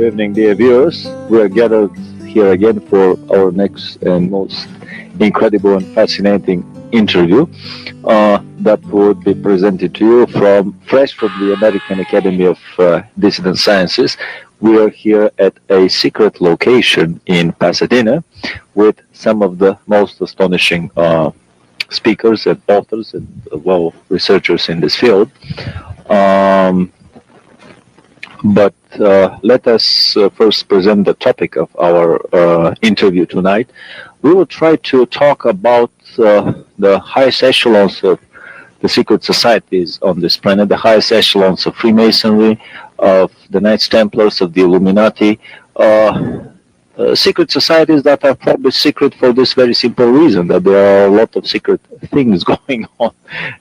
evening, dear viewers. We are gathered here again for our next and most incredible and fascinating interview that would be presented to you fresh from the American Academy of Dissident Sciences. We are here at a secret location in Pasadena with some of the most astonishing speakers and authors and, researchers in this field. Um, but let us first present the topic of our interview tonight. We will try to talk about the highest echelons of the secret societies on this planet, the highest echelons of Freemasonry, of the Knights Templars, of the Illuminati. Secret societies that are probably secret for this very simple reason, that there are a lot of secret things going on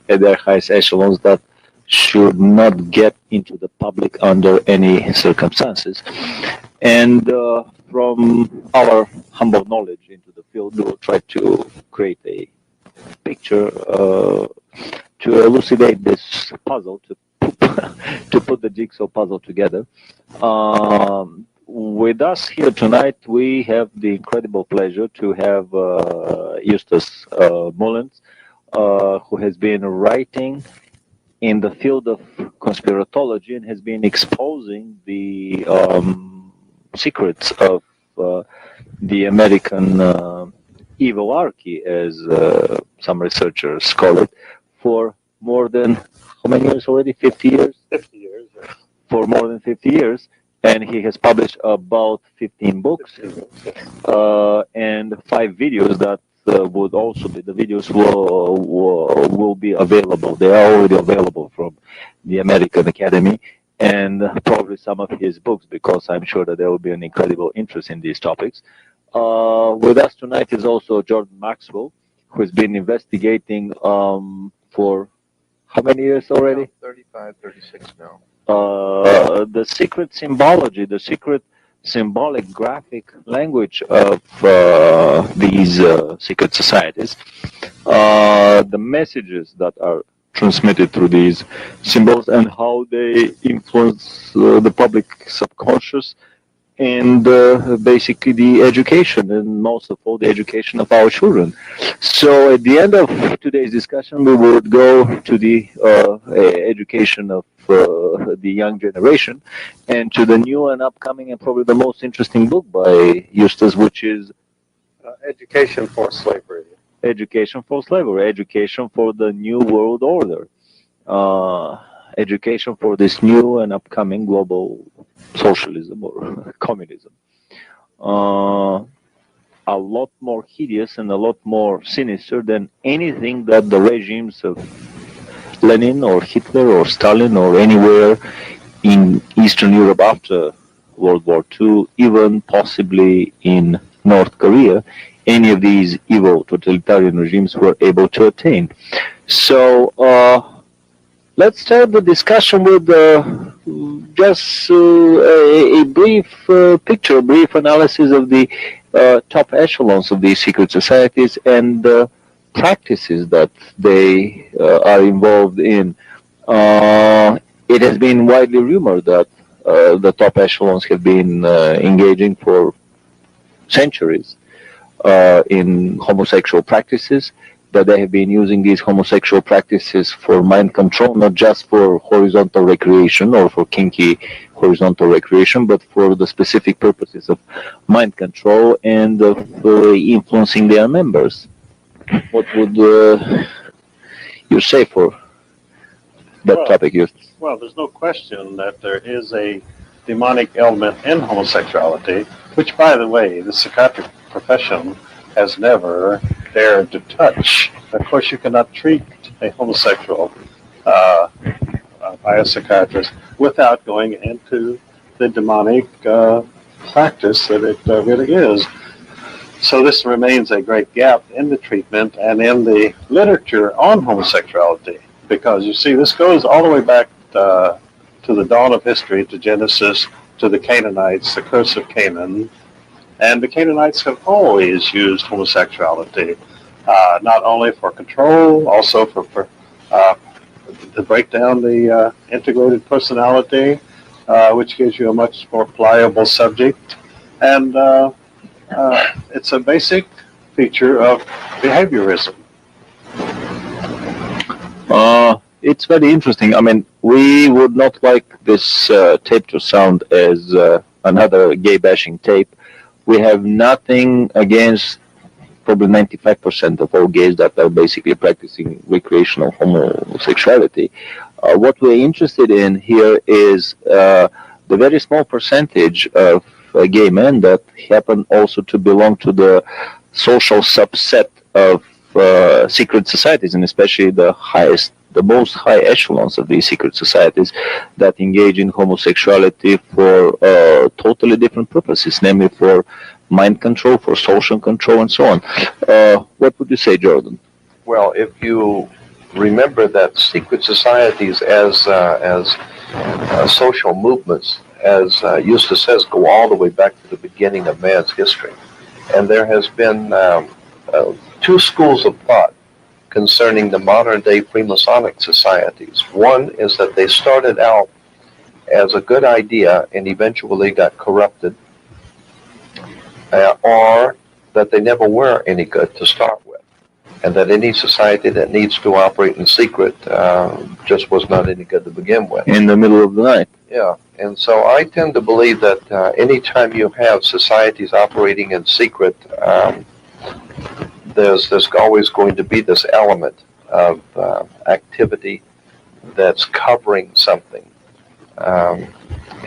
at their highest echelons that should not get into the public under any circumstances. And from our humble knowledge into the field, we will try to create a picture to elucidate this puzzle, to put the jigsaw puzzle together. With us here tonight, we have the incredible pleasure to have Eustace Mullins, who has been writing in the field of conspiratology and has been exposing the secrets of the American evilarchy, as some researchers call it, for more than, how many years already? 50 years? 50 years. Yes. For more than 50 years. And he has published about 15 books and 5 videos that would also be, the videos will be available. They are already available from the American Academy, and probably some of his books, because I'm sure that there will be an incredible interest in these topics. With us tonight is also Jordan Maxwell, who has been investigating for how many years already? 35, 36 now. The secret symbology, the secret symbolic graphic language of these secret societies, the messages that are transmitted through these symbols, and how they influence the public subconscious, and basically the education, and most of all the education of our children. So at the end of today's discussion, we would go to the education of the young generation, and to the new and upcoming and probably the most interesting book by Eustace, which is Education for Slavery. Education for Slavery, Education for the New World Order, education for this new and upcoming global socialism or communism. A lot more hideous and a lot more sinister than anything that the regimes of Lenin or Hitler or Stalin or anywhere in Eastern Europe after World War II, even possibly in North Korea, any of these evil totalitarian regimes were able to attain. So let's start the discussion with just a brief picture, a brief analysis of the top echelons of these secret societies and the practices that they are involved in. It has been widely rumored that the top echelons have been engaging for centuries in homosexual practices, that they have been using these homosexual practices for mind control, not just for horizontal recreation or for kinky horizontal recreation, but for the specific purposes of mind control and of influencing their members. What would you say for that topic? Well, there's no question that there is a demonic element in homosexuality, which, by the way, the psychiatric profession has never dared to touch. Of course, you cannot treat a homosexual by a psychiatrist without going into the demonic practice that it really is. So this remains a great gap in the treatment and in the literature on homosexuality, because you see, this goes all the way back to the dawn of history, to Genesis, to the Canaanites, the curse of Canaan. And the Canaanites have always used homosexuality, not only for control, also for to break down the integrated personality, which gives you a much more pliable subject. And it's a basic feature of behaviorism. It's very interesting. I mean, we would not like this tape to sound as another gay bashing tape. We have nothing against probably 95% of all gays that are basically practicing recreational homosexuality. What we're interested in here is the very small percentage of gay men that happen also to belong to the social subset of secret societies, and especially the most high echelons of these secret societies that engage in homosexuality for totally different purposes, namely for mind control, for social control, and so on. What would you say, Jordan? Well, if you remember that secret societies as social movements, as Eustace says, go all the way back to the beginning of man's history. And there has been two schools of thought concerning the modern-day Freemasonic societies. One is that they started out as a good idea and eventually got corrupted, or that they never were any good to start with, and that any society that needs to operate in secret just was not any good to begin with. In the middle of the night. Yeah, and so I tend to believe that anytime you have societies operating in secret, there's always going to be this element of activity that's covering something. And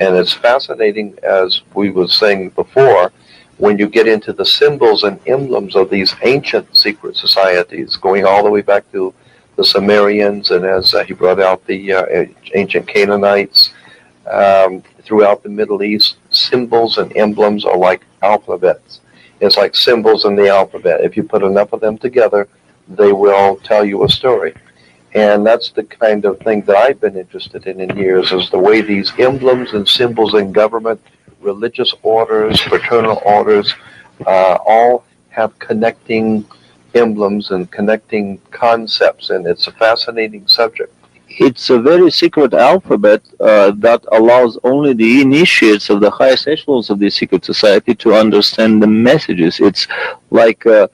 it's fascinating, as we were saying before, when you get into the symbols and emblems of these ancient secret societies, going all the way back to the Sumerians, and as he brought out the ancient Canaanites, throughout the Middle East, symbols and emblems are like alphabets. It's like symbols in the alphabet. If you put enough of them together, they will tell you a story. And that's the kind of thing that I've been interested in years, is the way these emblems and symbols in government, religious orders, fraternal orders, all have connecting emblems and connecting concepts, and it's a fascinating subject. It's a very secret alphabet that allows only the initiates of the highest echelons of the secret society to understand the messages. It's like a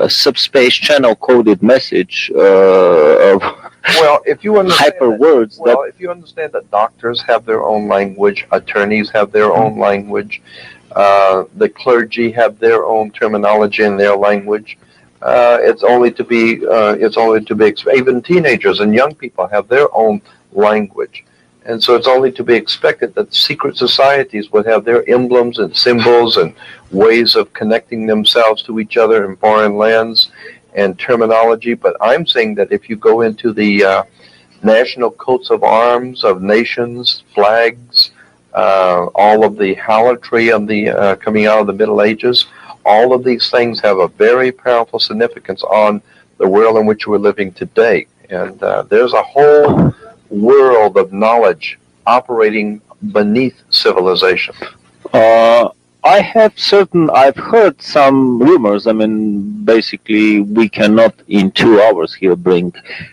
subspace channel coded message of Well, if you understand hyper words. well, if you understand that doctors have their own language, attorneys have their own language, the clergy have their own terminology in their language. It's only to be even teenagers and young people have their own language, and so it's only to be expected that secret societies would have their emblems and symbols and ways of connecting themselves to each other in foreign lands and terminology. But I'm saying that if you go into the national coats of arms of nations, flags, all of the harlotry of the coming out of the Middle Ages, all of these things have a very powerful significance on the world in which we're living today. And there's a whole world of knowledge operating beneath civilization. I've heard some rumors. I mean, basically, we cannot in 2 hours here bring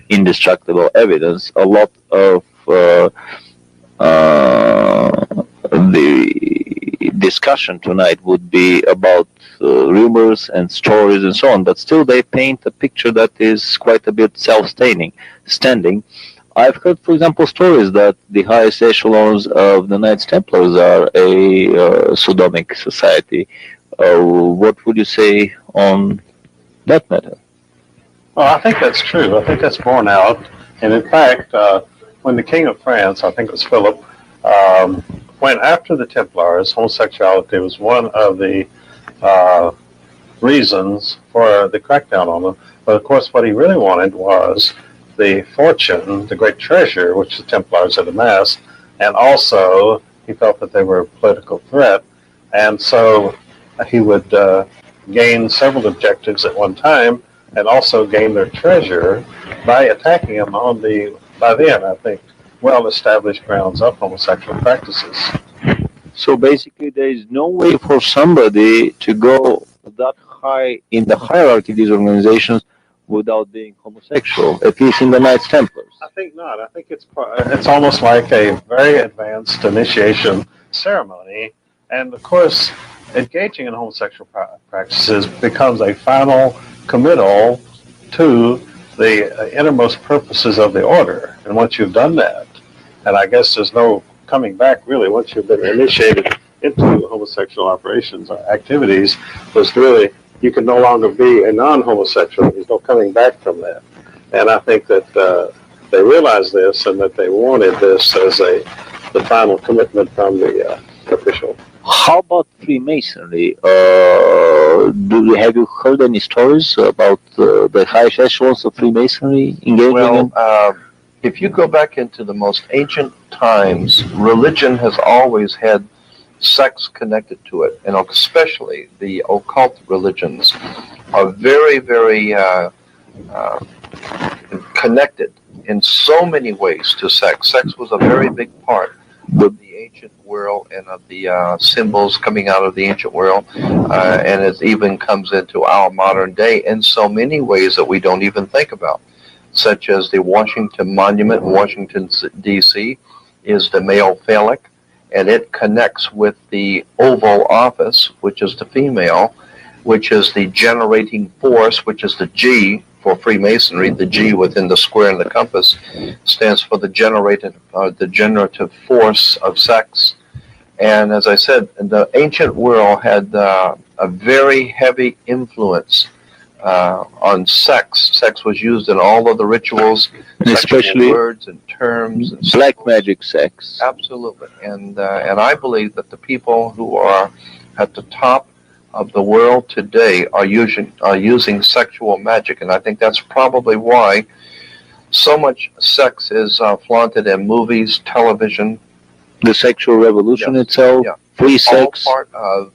indestructible evidence. A lot of the discussion tonight would be about rumors and stories and so on, but still they paint a picture that is quite a bit self-standing. I've heard, for example, stories that the highest echelons of the Knights Templars are a sodomic society. What would you say on that matter? Well, I think that's true. I think that's borne out. And in fact, when the King of France, I think it was Philip, went after the Templars, homosexuality was one of the reasons for the crackdown on them. But of course, what he really wanted was the fortune, the great treasure, which the Templars had amassed, and also he felt that they were a political threat. And so he would gain several objectives at one time and also gain their treasure by attacking them on the, by then, I think, well-established grounds of homosexual practices. So basically, there is no way for somebody to go that high in the hierarchy of these organizations without being homosexual, at least in the Knights Templars. I think not. I think it's almost like a very advanced initiation ceremony, and of course, engaging in homosexual practices becomes a final committal to the innermost purposes of the order. And once you've done that, and I guess there's no coming back really once you've been initiated into homosexual operations or activities, was really you can no longer be a non-homosexual. There's no coming back from that. And I think that they realized this and that they wanted this as the final commitment from the official. How about Freemasonry? Have you heard any stories about the highest echelons of Freemasonry engaging in? Well, if you go back into the most ancient times, religion has always had sex connected to it, and especially the occult religions are very, very connected in so many ways to sex. Sex was a very big part of the ancient world and of the symbols coming out of the ancient world, and it even comes into our modern day in so many ways that we don't even think about, such as the Washington Monument in Washington, D.C. is the male phallic, and it connects with the Oval Office, which is the female, which is the generating force, which is the G for Freemasonry. The G within the square and the compass stands for the generative force of sex. And as I said, the ancient world had a very heavy influence on sex. Sex was used in all of the rituals, especially words and terms and black symbols. magic sex. Absolutely, and I believe that the people who are at the top of the world today are using sexual magic, and I think that's probably why so much sex is flaunted in movies, television. The sexual revolution itself, free sex. All part of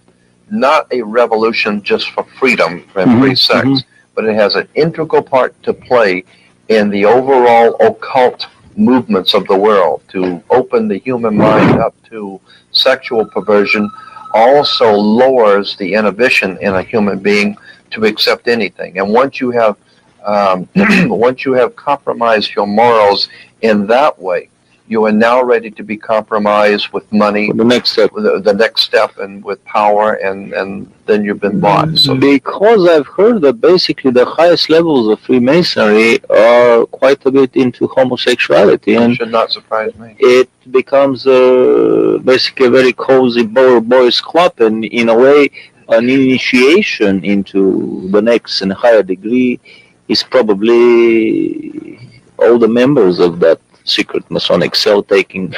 not a revolution just for freedom and free sex, but it has an integral part to play in the overall occult movements of the world to open the human mind up to sexual perversion. Also lowers the inhibition in a human being to accept anything. And once you have compromised your morals in that way, you are now ready to be compromised with money. The next step. The next step, and with power, and then you've been bought. So because I've heard that basically the highest levels of Freemasonry are quite a bit into homosexuality, and it should not surprise me. it becomes basically a very cozy boys club, and in a way an initiation into the next and higher degree is probably all the members of that secret Masonic cell taking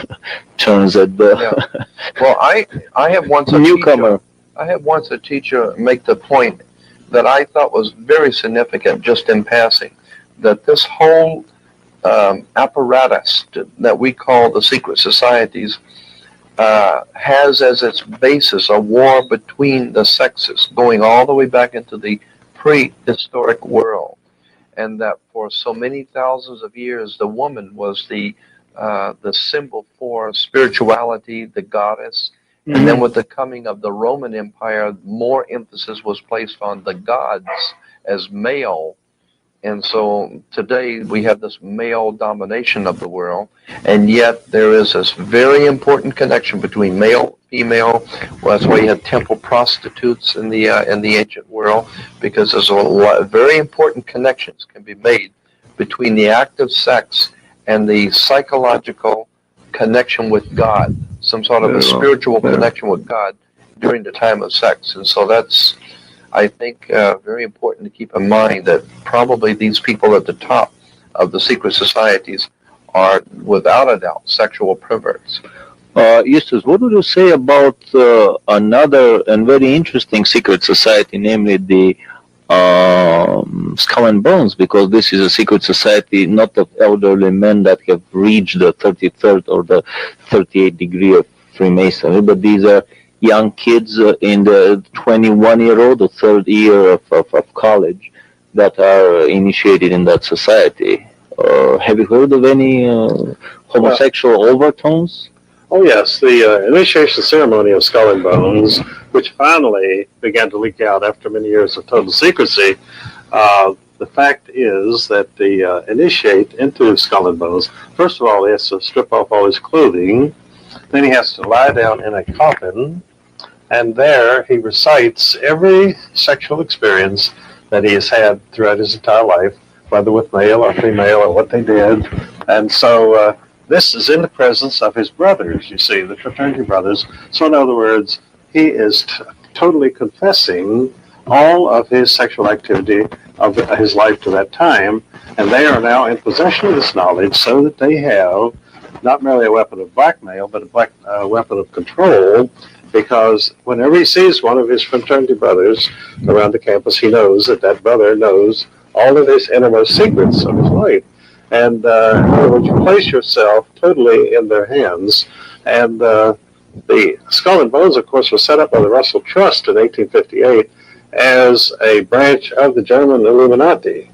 turns at the Well, I have once a newcomer. I had once a teacher make the point that I thought was very significant, just in passing, that this whole apparatus that we call the secret societies has as its basis a war between the sexes, going all the way back into the prehistoric world, and that for so many thousands of years, the woman was the symbol for spirituality, the goddess. And then with the coming of the Roman Empire, more emphasis was placed on the gods as male. And so today we have this male domination of the world, and yet there is this very important connection between male, female. Well, that's why you had temple prostitutes in the ancient world, because there's a lot of very important connections can be made between the act of sex and the psychological connection with God, some sort of a spiritual connection with God during the time of sex. And so that's, I think, very important to keep in mind, that probably these people at the top of the secret societies are, without a doubt, sexual perverts. Eustace, what would you say about another and very interesting secret society, namely the Skull and Bones? Because this is a secret society not of elderly men that have reached the 33rd or the 38th degree of Freemasonry, but these are young kids in the 21-year-old or third year of college that are initiated in that society. Have you heard of any homosexual overtones? Oh yes, the initiation ceremony of Skull and Bones, which finally began to leak out after many years of total secrecy, the fact is that the initiate into Skull and Bones, first of all, he has to strip off all his clothing. Then he has to lie down in a coffin, and there he recites every sexual experience that he has had throughout his entire life, whether with male or female or what they did. And so this is in the presence of his brothers, you see, the fraternity brothers. So in other words, he is totally confessing all of his sexual activity of his life to that time, and they are now in possession of this knowledge so that they have not merely a weapon of blackmail, but a weapon of control, because whenever he sees one of his fraternity brothers around the campus, he knows that that brother knows all of his innermost secrets of his life. And in other words, you place yourself totally in their hands. And the Skull and Bones, of course, was set up by the Russell Trust in 1858 as a branch of the German Illuminati.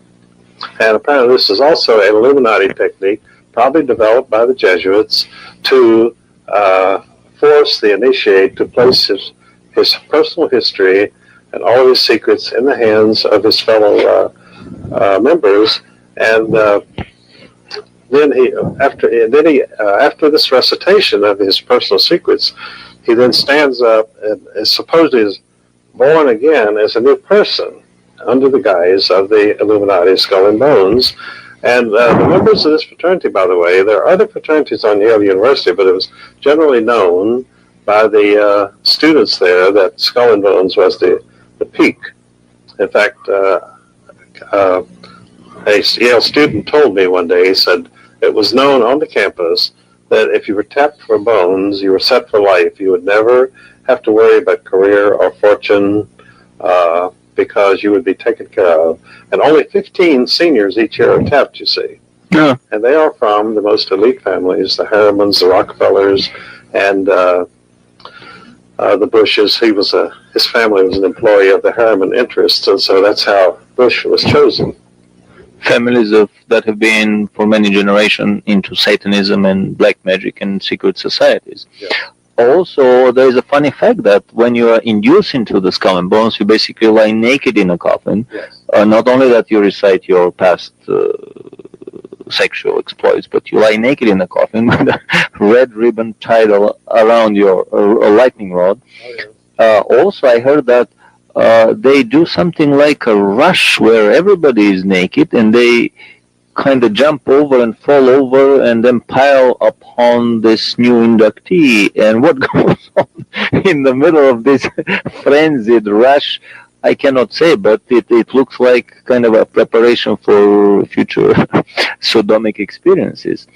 And apparently this is also an Illuminati technique, probably developed by the Jesuits to force the initiate to place his personal history and all of his secrets in the hands of his fellow members. And then after this recitation of his personal secrets, he then stands up and is supposedly born again as a new person under the guise of the Illuminati Skull and Bones. And the members of this fraternity, by the way, there are other fraternities on Yale University, but it was generally known by the students there that Skull and Bones was the peak. In fact, a Yale student told me one day, he said, it was known on the campus that if you were tapped for bones, you were set for life. You would never have to worry about career or fortune because you would be taken care of. And only 15 seniors each year are tapped, you see. Yeah. And they are from the most elite families, the Harrimans, the Rockefellers, and the Bushes. His family was an employee of the Harriman interests, and so that's how Bush was chosen. Families that have been for many generations into Satanism and black magic and secret societies. Yeah. Also, there is a funny fact that when you are induced into the Skull and Bones, you basically lie naked in a coffin. Yes. Not only that you recite your past sexual exploits, but you lie naked in a coffin with a red ribbon tied around your lightning rod. Oh, yeah. Also, I heard that they do something like a rush where everybody is naked and they kind of jump over and fall over and then pile upon this new inductee. And what goes on in the middle of this frenzied rush, I cannot say, but it looks like kind of a preparation for future sodomic experiences.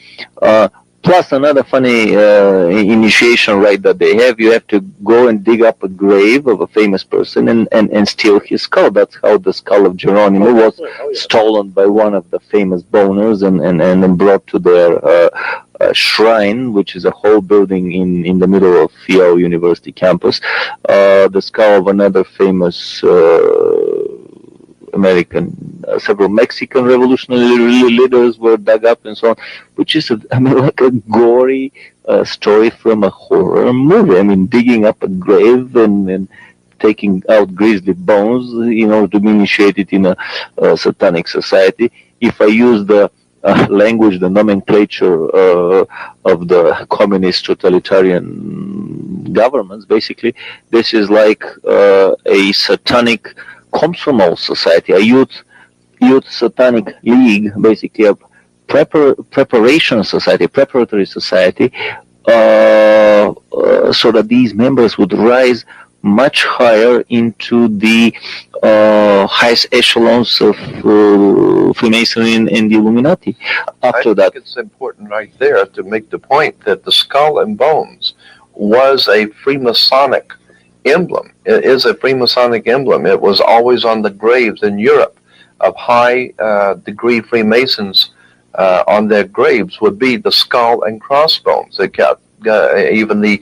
Plus another funny initiation rite that they have, you have to go and dig up a grave of a famous person and steal his skull. That's how the skull of Geronimo was stolen by one of the famous boners and then brought to their shrine, which is a whole building in the middle of Yale University campus. The skull of another famous several Mexican revolutionary leaders were dug up and so on, which is like a gory story from a horror movie. I mean, digging up a grave and taking out grisly bones, to be initiated in a satanic society. If I use the language, the nomenclature of the communist totalitarian governments, basically, this is like a satanic Komsomol society, a youth satanic league, basically a preparation society, preparatory society, so that these members would rise much higher into the highest echelons of Freemasonry and the Illuminati. After that, it's important right there to make the point that the Skull and Bones was a Freemasonic emblem. It is a Freemasonic emblem. It was always on the graves in Europe of high degree Freemasons. On their graves would be the skull and crossbones. They got even the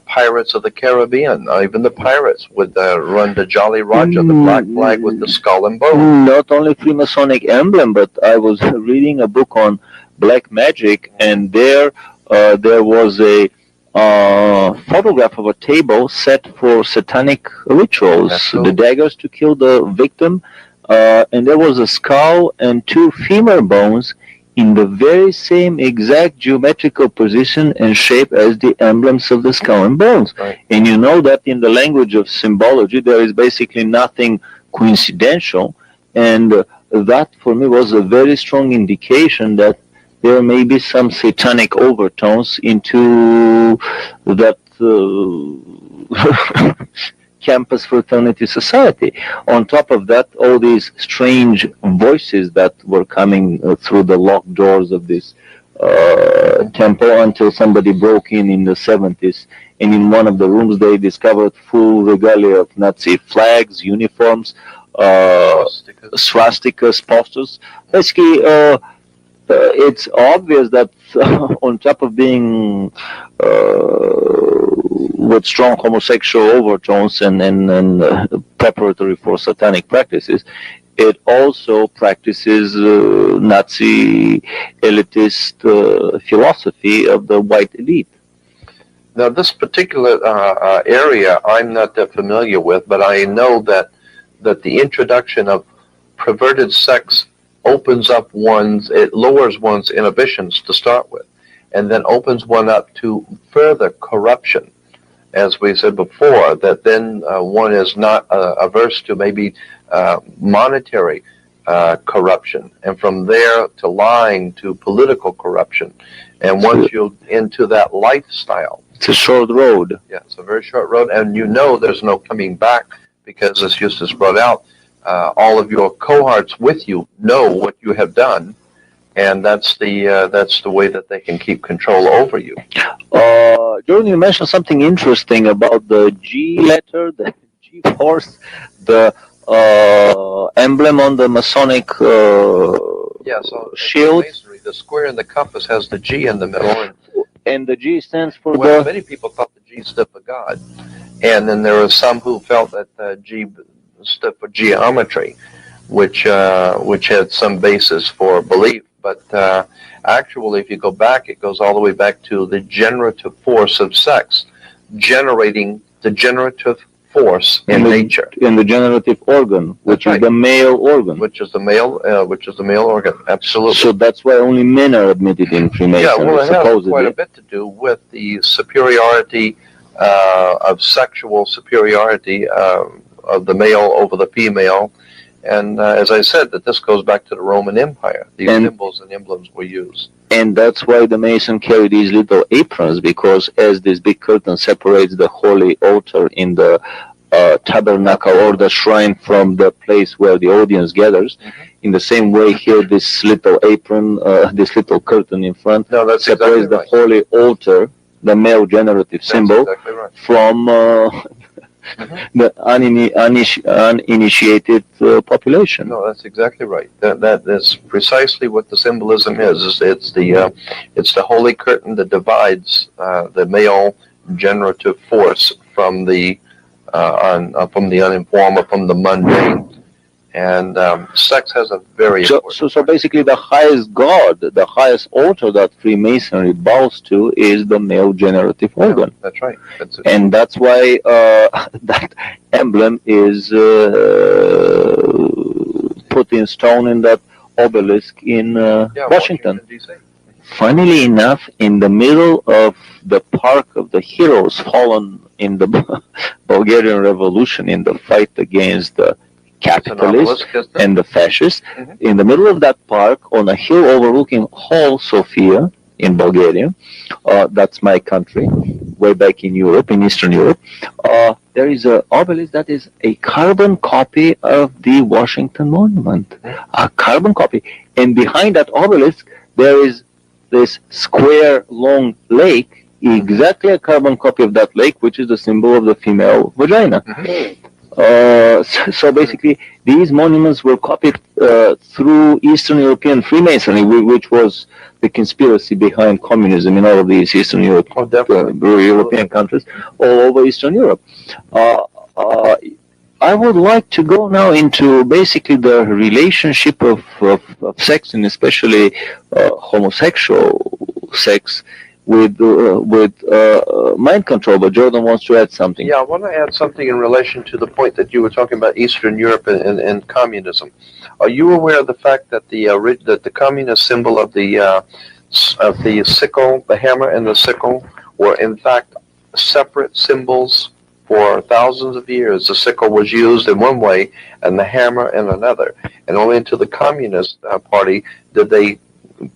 pirates of the Caribbean, even the pirates would run the Jolly Roger, the black flag with the skull and bones. Not only Freemasonic emblem, but I was reading a book on black magic, and there was a photograph of a table set for satanic rituals. Absolutely. The daggers to kill the victim, and there was a skull and two femur bones in the very same exact geometrical position and shape as the emblems of the skull and bones. Right. And you know that in the language of symbology, there is basically nothing coincidental, and that for me was a very strong indication that there may be some satanic overtones into that campus fraternity society. On top of that, all these strange voices that were coming through the locked doors of this temple until somebody broke in the 70s. And in one of the rooms, they discovered full regalia of Nazi flags, uniforms, swastikas, posters. Basically, it's obvious that on top of being with strong homosexual overtones and preparatory for satanic practices, it also practices Nazi elitist philosophy of the white elite. Now, this particular area I'm not that familiar with, but I know that the introduction of perverted sex opens up it lowers one's inhibitions to start with, and then opens one up to further corruption. As we said before, that then one is not averse to maybe monetary corruption, and from there to lying to political corruption. And once you're into that lifestyle, it's a short road. Yeah, it's a very short road, and you know there's no coming back, because as Eustace brought out, all of your cohorts with you know what you have done, and that's the way that they can keep control over you. Jordan, you mentioned something interesting about the G letter, the G horse, the emblem on the Masonic shield. Masonry, the square in the compass has the G in the middle, and the G stands for many people thought the G stood for God, and then there were some who felt that the G stood for geometry, which had some basis for belief. But actually, if you go back, it goes all the way back to the generative force of sex, generating the generative force in nature. In the generative organ, which is the male organ. Which is the male organ, absolutely. So that's why only men are admitted in Freemasonry, yeah, well, it supposedly. has quite a bit to do with the superiority of sexual superiority of the male over the female. And as I said, that this goes back to the Roman Empire. These symbols and emblems were used. And that's why the Mason carry these little aprons, because as this big curtain separates the holy altar in the tabernacle or the shrine from the place where the audience gathers, in the same way here this little apron, this little curtain in front separates the holy altar, the male generative symbol, from the uninitiated population. No, that's exactly right. That is precisely what the symbolism is. It's the holy curtain that divides the male generative force from the uninformed, or from the mundane. And sex has a very important so basically the highest god, the highest altar that Freemasonry bows to is the male generative organ. That's right. And that's why that emblem is put in stone in that obelisk in Washington. DC. Funnily enough, in the middle of the Park of the Heroes fallen in the Bulgarian Revolution, in the fight against the capitalists and the fascists, in the middle of that park, on a hill overlooking Hall Sofia in Bulgaria, that's my country, way back in Europe, in Eastern Europe, there is an obelisk that is a carbon copy of the Washington Monument. A carbon copy. And behind that obelisk, there is this square, long lake, exactly a carbon copy of that lake, which is the symbol of the female vagina. So basically, these monuments were copied through Eastern European Freemasonry, which was the conspiracy behind communism in all of these Eastern Europe, European countries, all over Eastern Europe. I would like to go now into basically the relationship of sex, and especially homosexual sex, mind control. But Jordan wants to add something. Yeah, I want to add something in relation to the point that you were talking about Eastern Europe and communism. Are you aware of the fact that the communist symbol of the sickle, the hammer and the sickle, were in fact separate symbols for thousands of years? The sickle was used in one way and the hammer in another. And only until the Communist Party did they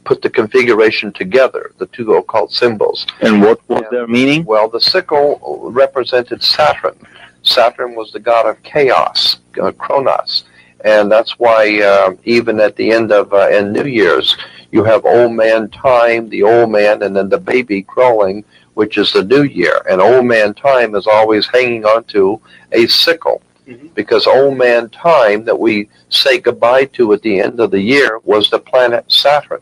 put the configuration together, the two occult symbols. And what was their meaning? Well, the sickle represented Saturn. Saturn was the god of chaos, Kronos. And that's why even at the end of in New Year's, you have old man time, the old man, and then the baby crawling, which is the new year. And old man time is always hanging on to a sickle. Because old man time that we say goodbye to at the end of the year was the planet Saturn.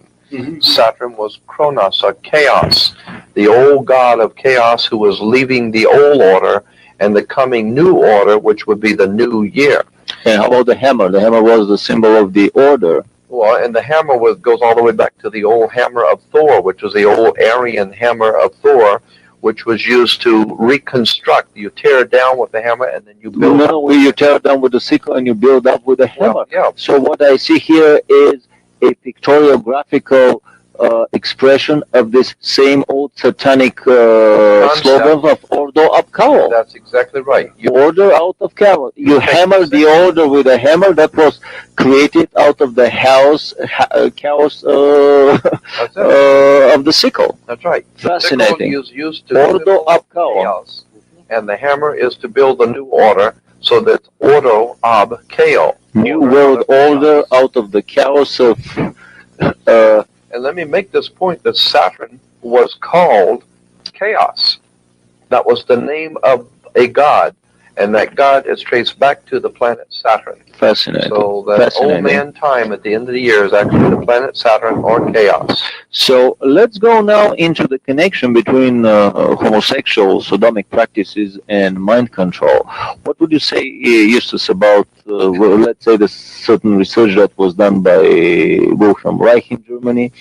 Saturn was Kronos, or chaos, the old god of chaos who was leaving the old order and the coming new order, which would be the new year. And how about the hammer? The hammer was the symbol of the order. Well, and the hammer goes all the way back to the old hammer of Thor, which was the old Aryan hammer of Thor, which was used to reconstruct. You tear it down with the hammer and then you build up. No, you tear it down with the sickle and you build up with the hammer. Well, yeah. So what I see here is a pictorial graphical expression of this same old satanic slogan of Ordo ab Chaos. That's exactly right. Order out of chaos. You hammer the order with a hammer that was created out of the chaos of the sickle. That's right. Fascinating. The sickle is used to Ordo ab Chaos. And the hammer is to build a new order, so that Ordo ab Chaos. New world order out of the chaos of and let me make this point that Saturn was called Chaos. That was the name of a god, and that god is traced back to the planet Saturn. Fascinating. So that old man time at the end of the year is actually the planet Saturn or Chaos. So let's go now into the connection between homosexual sodomic practices and mind control. What would you say, Justus, about, let's say, the certain research that was done by Wilhelm Reich in Germany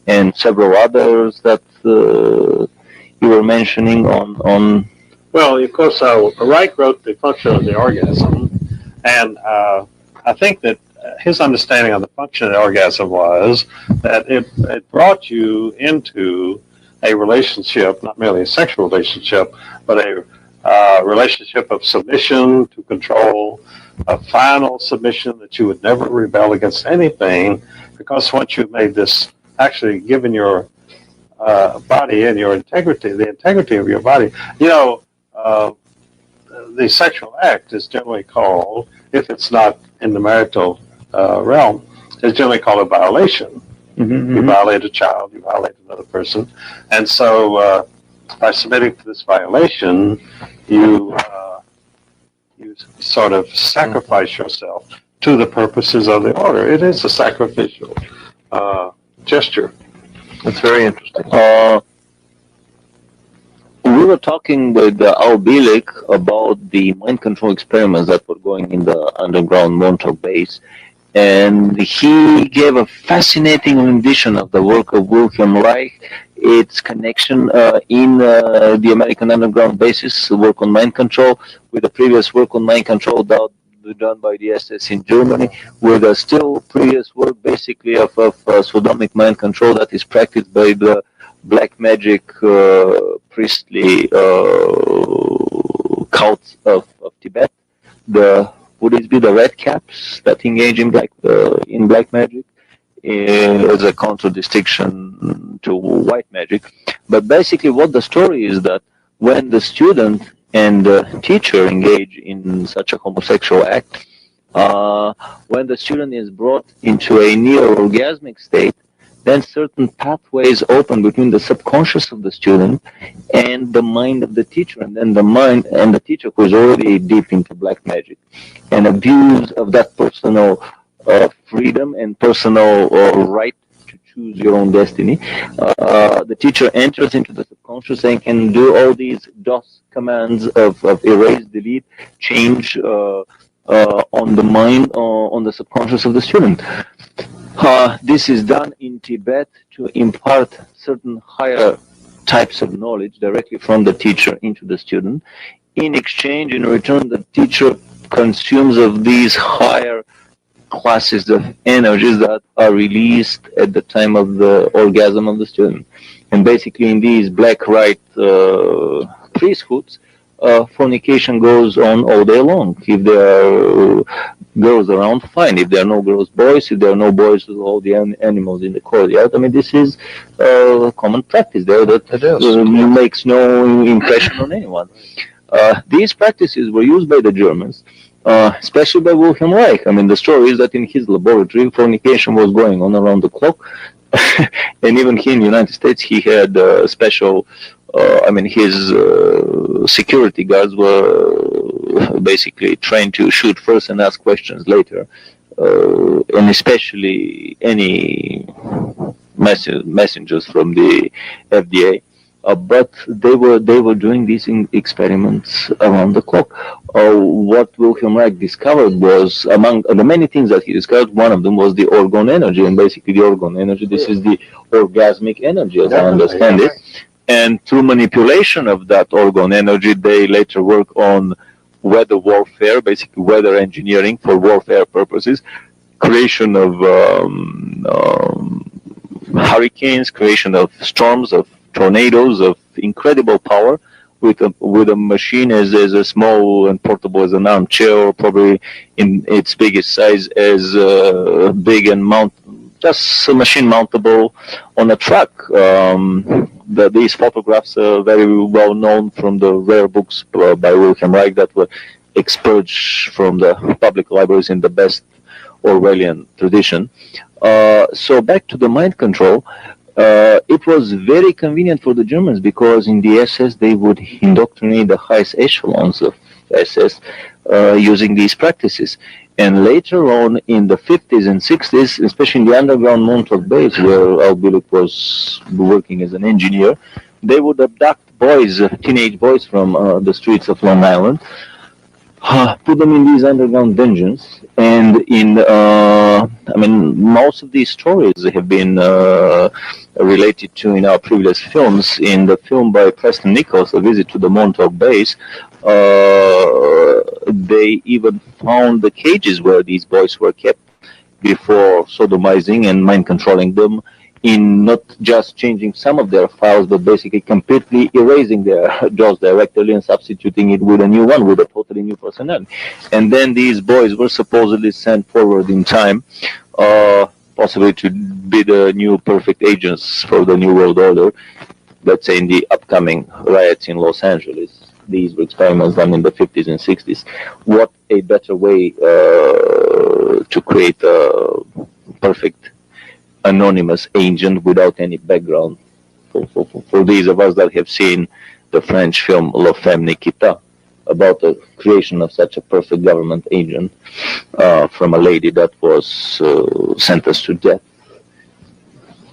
and several others that you were mentioning on... Well, of course, Reich wrote The Function of the Orgasm, and I think that his understanding of the function of the orgasm was that it brought you into a relationship, not merely a sexual relationship, but a relationship of submission to control, a final submission that you would never rebel against anything, because once you've made this, actually given your body and your integrity, the integrity of your body, the sexual act is generally called, if it's not in the marital realm, is generally called a violation. You violate a child, you violate another person. And so by submitting to this violation, you sort of sacrifice yourself to the purposes of the order. It is a sacrificial gesture. It's very interesting. We were talking with Al Bielek about the mind control experiments that were going in the underground Montauk base, and he gave a fascinating rendition of the work of Wilhelm Reich, its connection in the American underground bases, work on mind control, with the previous work on mind control done by the SS in Germany, with a still previous work basically of sodomic mind control that is practiced by the black magic priestly cults of Tibet. Would it be the red caps that engage in black magic as a contradistinction to white magic? But basically, what the story is that when the student and the teacher engage in such a homosexual act, when the student is brought into a near-orgasmic state, then certain pathways open between the subconscious of the student and the mind of the teacher, and then the mind and the teacher, who is already deep into black magic, and abuse of that personal freedom and personal right to choose your own destiny. The teacher enters into the subconscious and can do all these DOS commands of erase, delete, change on the mind, on the subconscious of the student. This is done in Tibet to impart certain higher types of knowledge directly from the teacher into the student. In exchange, in return, the teacher consumes of these higher classes of energies that are released at the time of the orgasm of the student. And basically, in these black right priesthoods, fornication goes on all day long. If there are girls around, fine. If there are no girls, boys. If there are no boys, with all the animals in the courtyard. I mean, this is common practice there that makes no impression on anyone. These practices were used by the Germans, especially by Wilhelm Reich. I mean, the story is that in his laboratory, fornication was going on around the clock. And even here in the United States, he had special, his security guards were basically trained to shoot first and ask questions later. And especially any messengers from the FDA. But they were doing these experiments around the clock. What Wilhelm Reich discovered was, among the many things that he discovered, one of them was the orgone energy. And basically the orgone energy, this is the orgasmic energy, as I understand it. And through manipulation of that orgone energy, they later work on weather warfare, basically weather engineering for warfare purposes, creation of hurricanes, creation of storms, of tornadoes of incredible power with a machine as small and portable as an armchair, or probably in its biggest size as big and just a machine mountable on a truck. These photographs are very well known from the rare books by Wilhelm Reich that were expurged from the public libraries in the best Orwellian tradition. So back to the mind control. It was very convenient for the Germans because in the SS they would indoctrinate the highest echelons of SS using these practices. And later on in the 50s and 60s, especially in the underground Montauk base where Al Bielek was working as an engineer, they would abduct boys, teenage boys from the streets of Long Island, put them in these underground dungeons, and most of these stories have been related to in our previous films. In the film by Preston Nichols, A Visit to the Montauk Base, they even found the cages where these boys were kept before sodomizing and mind controlling them, in not just changing some of their files, but basically completely erasing their JAWS directory and substituting it with a new one, with a totally new personality. And then these boys were supposedly sent forward in time, possibly to be the new perfect agents for the New World Order, let's say in the upcoming riots in Los Angeles. These were experiments done in the 50s and 60s. What a better way to create a perfect anonymous agent without any background. For these of us that have seen the French film La Femme Nikita, about the creation of such a perfect government agent from a lady that was sentenced to death.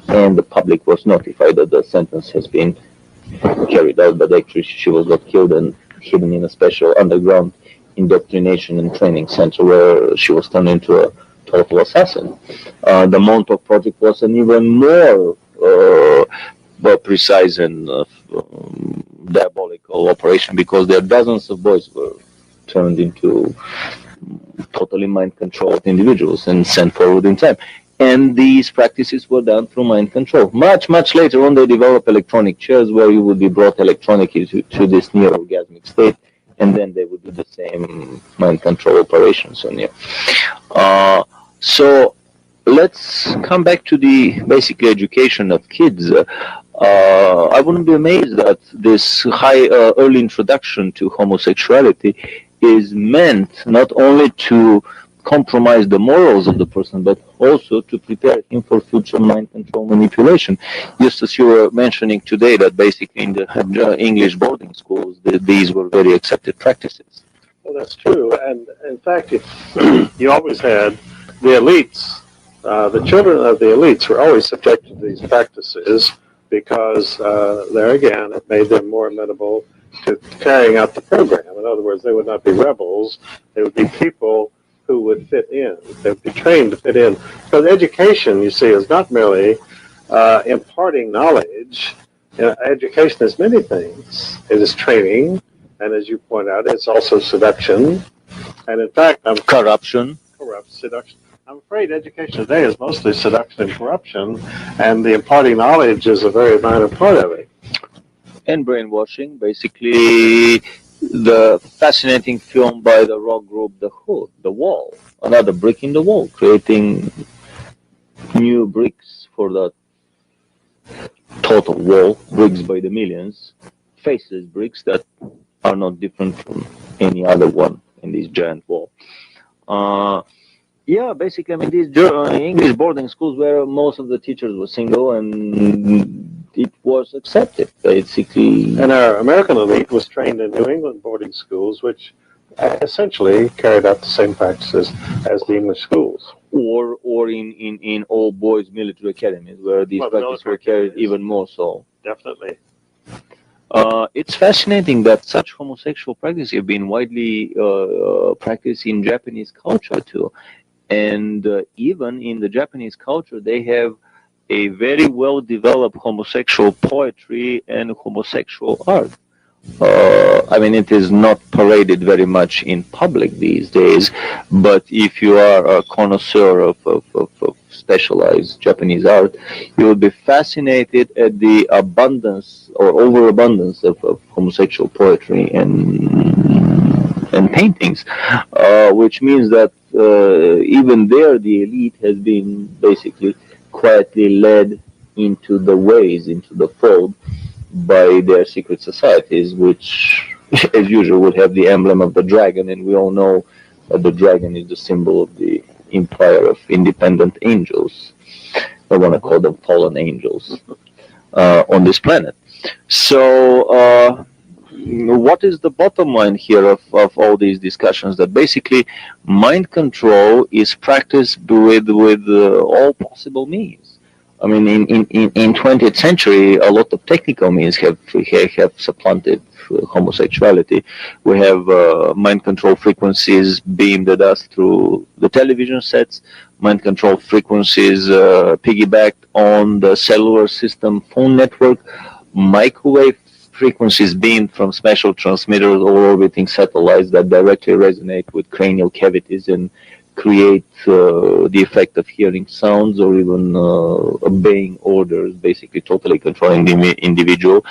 And the public was notified that the sentence has been carried out, but actually she was not killed and hidden in a special underground indoctrination and training center where she was turned into a total assassin. The Montauk Project was an even more precise and diabolical operation, because there are dozens of boys were turned into totally mind-controlled individuals and sent forward in time. And these practices were done through mind control. Much, much later on, they developed electronic chairs where you would be brought electronically to this near orgasmic state, and then they would do the same mind control operations on you. So let's come back to the basic education of kids. I wouldn't be amazed that this high early introduction to homosexuality is meant not only to compromise the morals of the person, but also to prepare him for future mind control manipulation. Just as you were mentioning today, that basically in the English boarding schools, these were very accepted practices. Well, that's true. And in fact, you always had the elites, the children of the elites were always subjected to these practices because, there again, it made them more amenable to carrying out the program. In other words, they would not be rebels. They would be people who would fit in. They would be trained to fit in. Because education, you see, is not merely imparting knowledge Education is many things. It is training, and as you point out, it's also seduction. And in fact, Corruption. corrupt seduction. I'm afraid education today is mostly seduction and corruption, and the imparting knowledge is a very minor part of it. And brainwashing. Basically, the fascinating film by the rock group The Who, The Wall, another brick in the wall, creating new bricks for the total wall, bricks by the millions, faceless bricks that are not different from any other one in this giant wall. Yeah, basically, I mean, these English boarding schools where most of the teachers were single and it was accepted, basically. And our American elite was trained in New England boarding schools, which essentially carried out the same practices as the English schools. Or in all boys military academies where these practices were carried even more so. Definitely. It's fascinating that such homosexual practices have been widely practiced in Japanese culture too. And even in the Japanese culture, they have a very well developed homosexual poetry and homosexual art. I mean, it is not paraded very much in public these days, but if you are a connoisseur of specialized Japanese art, you will be fascinated at the abundance or overabundance of homosexual poetry and paintings, which means that even there the elite has been basically quietly led into the ways, into the fold by their secret societies, which, as usual, would have the emblem of the dragon, and we all know that the dragon is the symbol of the empire of independent angels. I want to call them fallen angels on this planet. So, what is the bottom line here of all these discussions? That basically mind control is practiced with all possible means. I mean, in 20th century, a lot of technical means have supplanted homosexuality. We have mind control frequencies beamed at us through the television sets, mind control frequencies piggybacked on the cellular system phone network, microwave frequencies beamed from special transmitters or orbiting satellites that directly resonate with cranial cavities and create the effect of hearing sounds or even obeying orders, basically totally controlling the individual.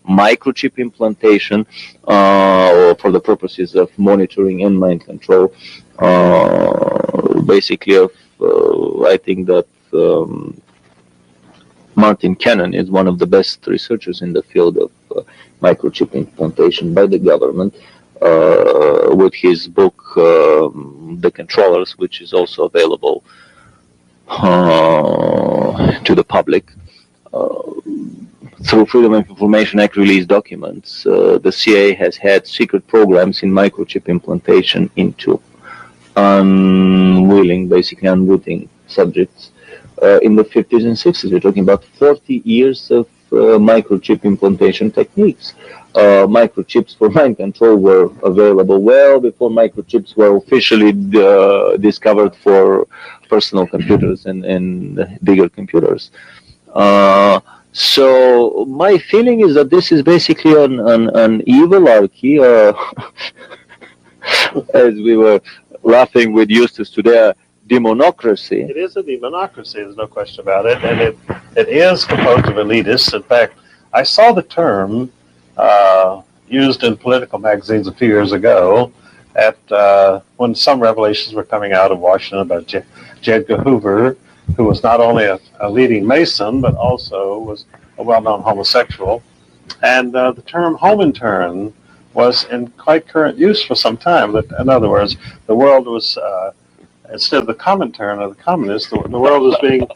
Microchip implantation for the purposes of monitoring and mind control. Basically, I think that Martin Cannon is one of the best researchers in the field of microchip implantation by the government. With his book, The Controllers, which is also available to the public. Through Freedom of Information Act release documents, the CIA has had secret programs in microchip implantation into basically unwitting subjects in the 50s and 60s. We're talking about 40 years of microchip implantation techniques. Microchips for mind control were available well before microchips were officially discovered for personal computers and bigger computers. So my feeling is that this is basically an evilarchy, as we were laughing with Eustace today, demonocracy. It is a demonocracy, there's no question about it, and it is composed of elitists. In fact, I saw the term used in political magazines a few years ago at when some revelations were coming out of Washington about J. Edgar Hoover, who was not only a leading Mason, but also was a well-known homosexual. And the term home intern was in quite current use for some time. But in other words, the world was, instead of the Comintern of the communists, the world was being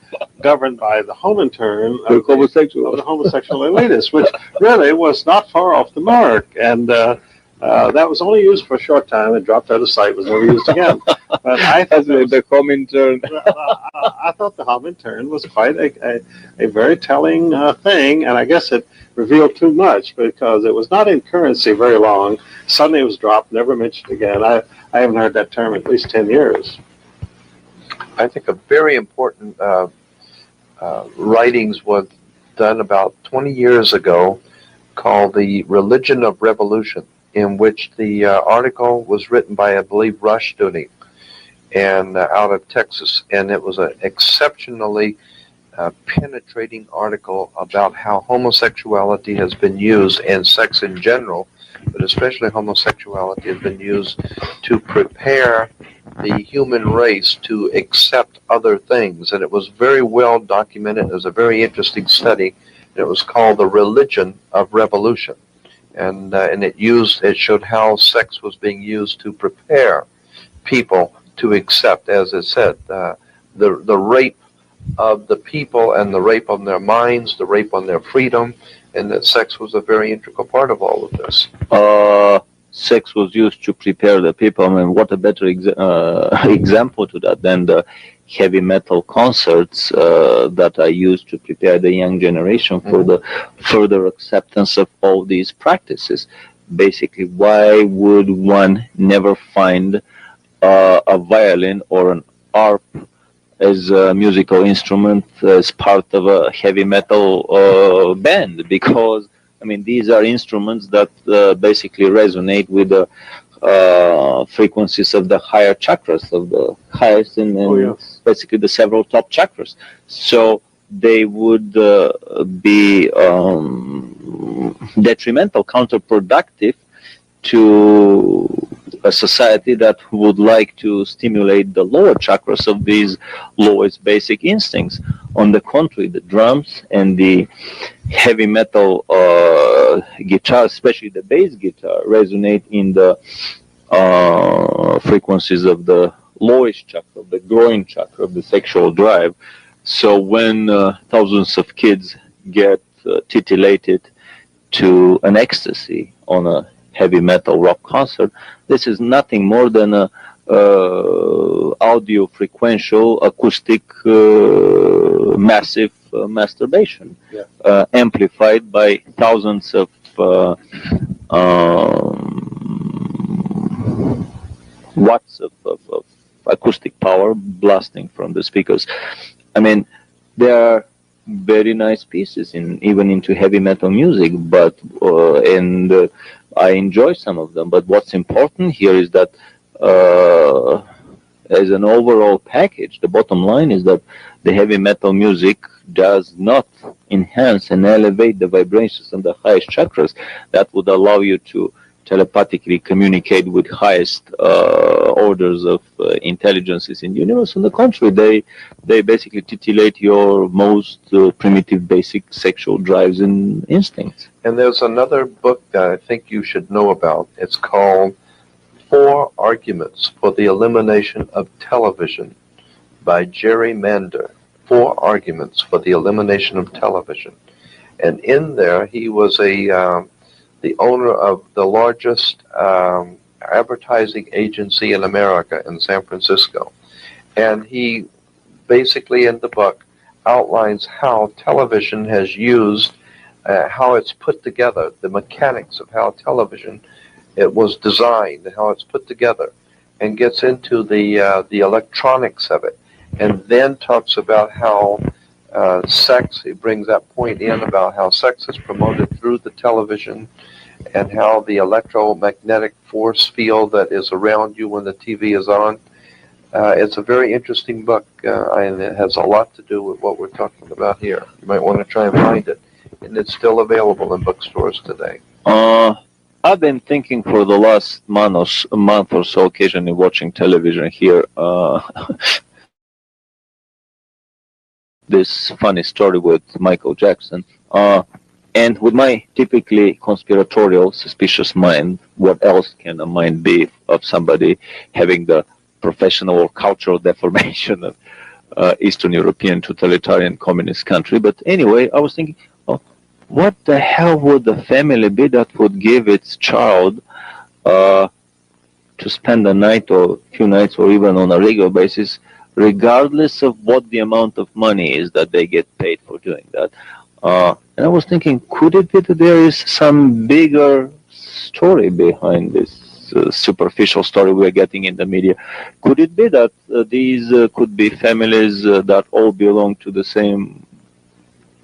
governed by the home intern of the homosexual elitists, which really was not far off the mark. And that was only used for a short time. It dropped out of sight, was never used again. But I thought the Comintern. I thought the home intern was quite a very telling thing, and I guess it revealed too much because it was not in currency very long. Suddenly it was dropped, never mentioned again. I haven't heard that term in at least 10 years. I think a very important writings was done about 20 years ago called The Religion of Revolution, in which the article was written by, I believe, Rushdoony, and out of Texas. And it was an exceptionally penetrating article about how homosexuality has been used, and sex in general, but especially homosexuality, has been used to prepare the human race to accept other things. And it was very well documented. It was a very interesting study. It was called The Religion of Revolution. And it showed how sex was being used to prepare people to accept, as it said, the rape of the people and the rape on their minds, the rape on their freedom, and that sex was a very integral part of all of this. Sex was used to prepare the people. I mean, what a better example to that than the heavy metal concerts that are used to prepare the young generation for the further acceptance of all these practices. Basically, why would one never find a violin or an harp as a musical instrument as part of a heavy metal band? Because, I mean, these are instruments that basically resonate with the frequencies of the higher chakras, of the highest and basically the several top chakras. So they would be detrimental, counterproductive to a society that would like to stimulate the lower chakras of these lowest basic instincts. On the contrary, the drums and the heavy metal guitar, especially the bass guitar, resonate in the frequencies of the lowest chakra, the groin chakra, of the sexual drive. So when thousands of kids get titillated to an ecstasy on a heavy metal rock concert, this is nothing more than a audio frequential acoustic massive masturbation, amplified by thousands of watts of acoustic power blasting from the speakers. I mean, there are very nice pieces even into heavy metal music, but I enjoy some of them. But what's important here is that as an overall package, the bottom line is that the heavy metal music does not enhance and elevate the vibrations of the highest chakras that would allow you to telepathically communicate with highest orders of intelligences in the universe. On the contrary, they basically titillate your most primitive basic sexual drives and instincts. And there's another book that I think you should know about. It's called 4 Arguments for the Elimination of Television by Jerry Mander. 4 Arguments for the Elimination of Television. And in there, he was the owner of the largest advertising agency in America, in San Francisco. And he basically, in the book, outlines how television has used, how it's put together, the mechanics of how television it was designed, how it's put together, and gets into the electronics of it, and then talks about how sex, he brings that point in about how sex is promoted through the television, and how the electromagnetic force field that is around you when the TV is on. It's a very interesting book, and it has a lot to do with what we're talking about here. You might want to try and find it, and it's still available in bookstores today. I've been thinking for the last month or so, occasionally watching television here, this funny story with Michael Jackson. And with my typically conspiratorial, suspicious mind, what else can a mind be of somebody having the professional or cultural deformation of Eastern European totalitarian communist country? But anyway, I was thinking, what the hell would the family be that would give its child to spend a night or a few nights or even on a regular basis, regardless of what the amount of money is that they get paid for doing that? And I was thinking, could it be that there is some bigger story behind this superficial story we're getting in the media? Could it be that these could be families that all belong to the same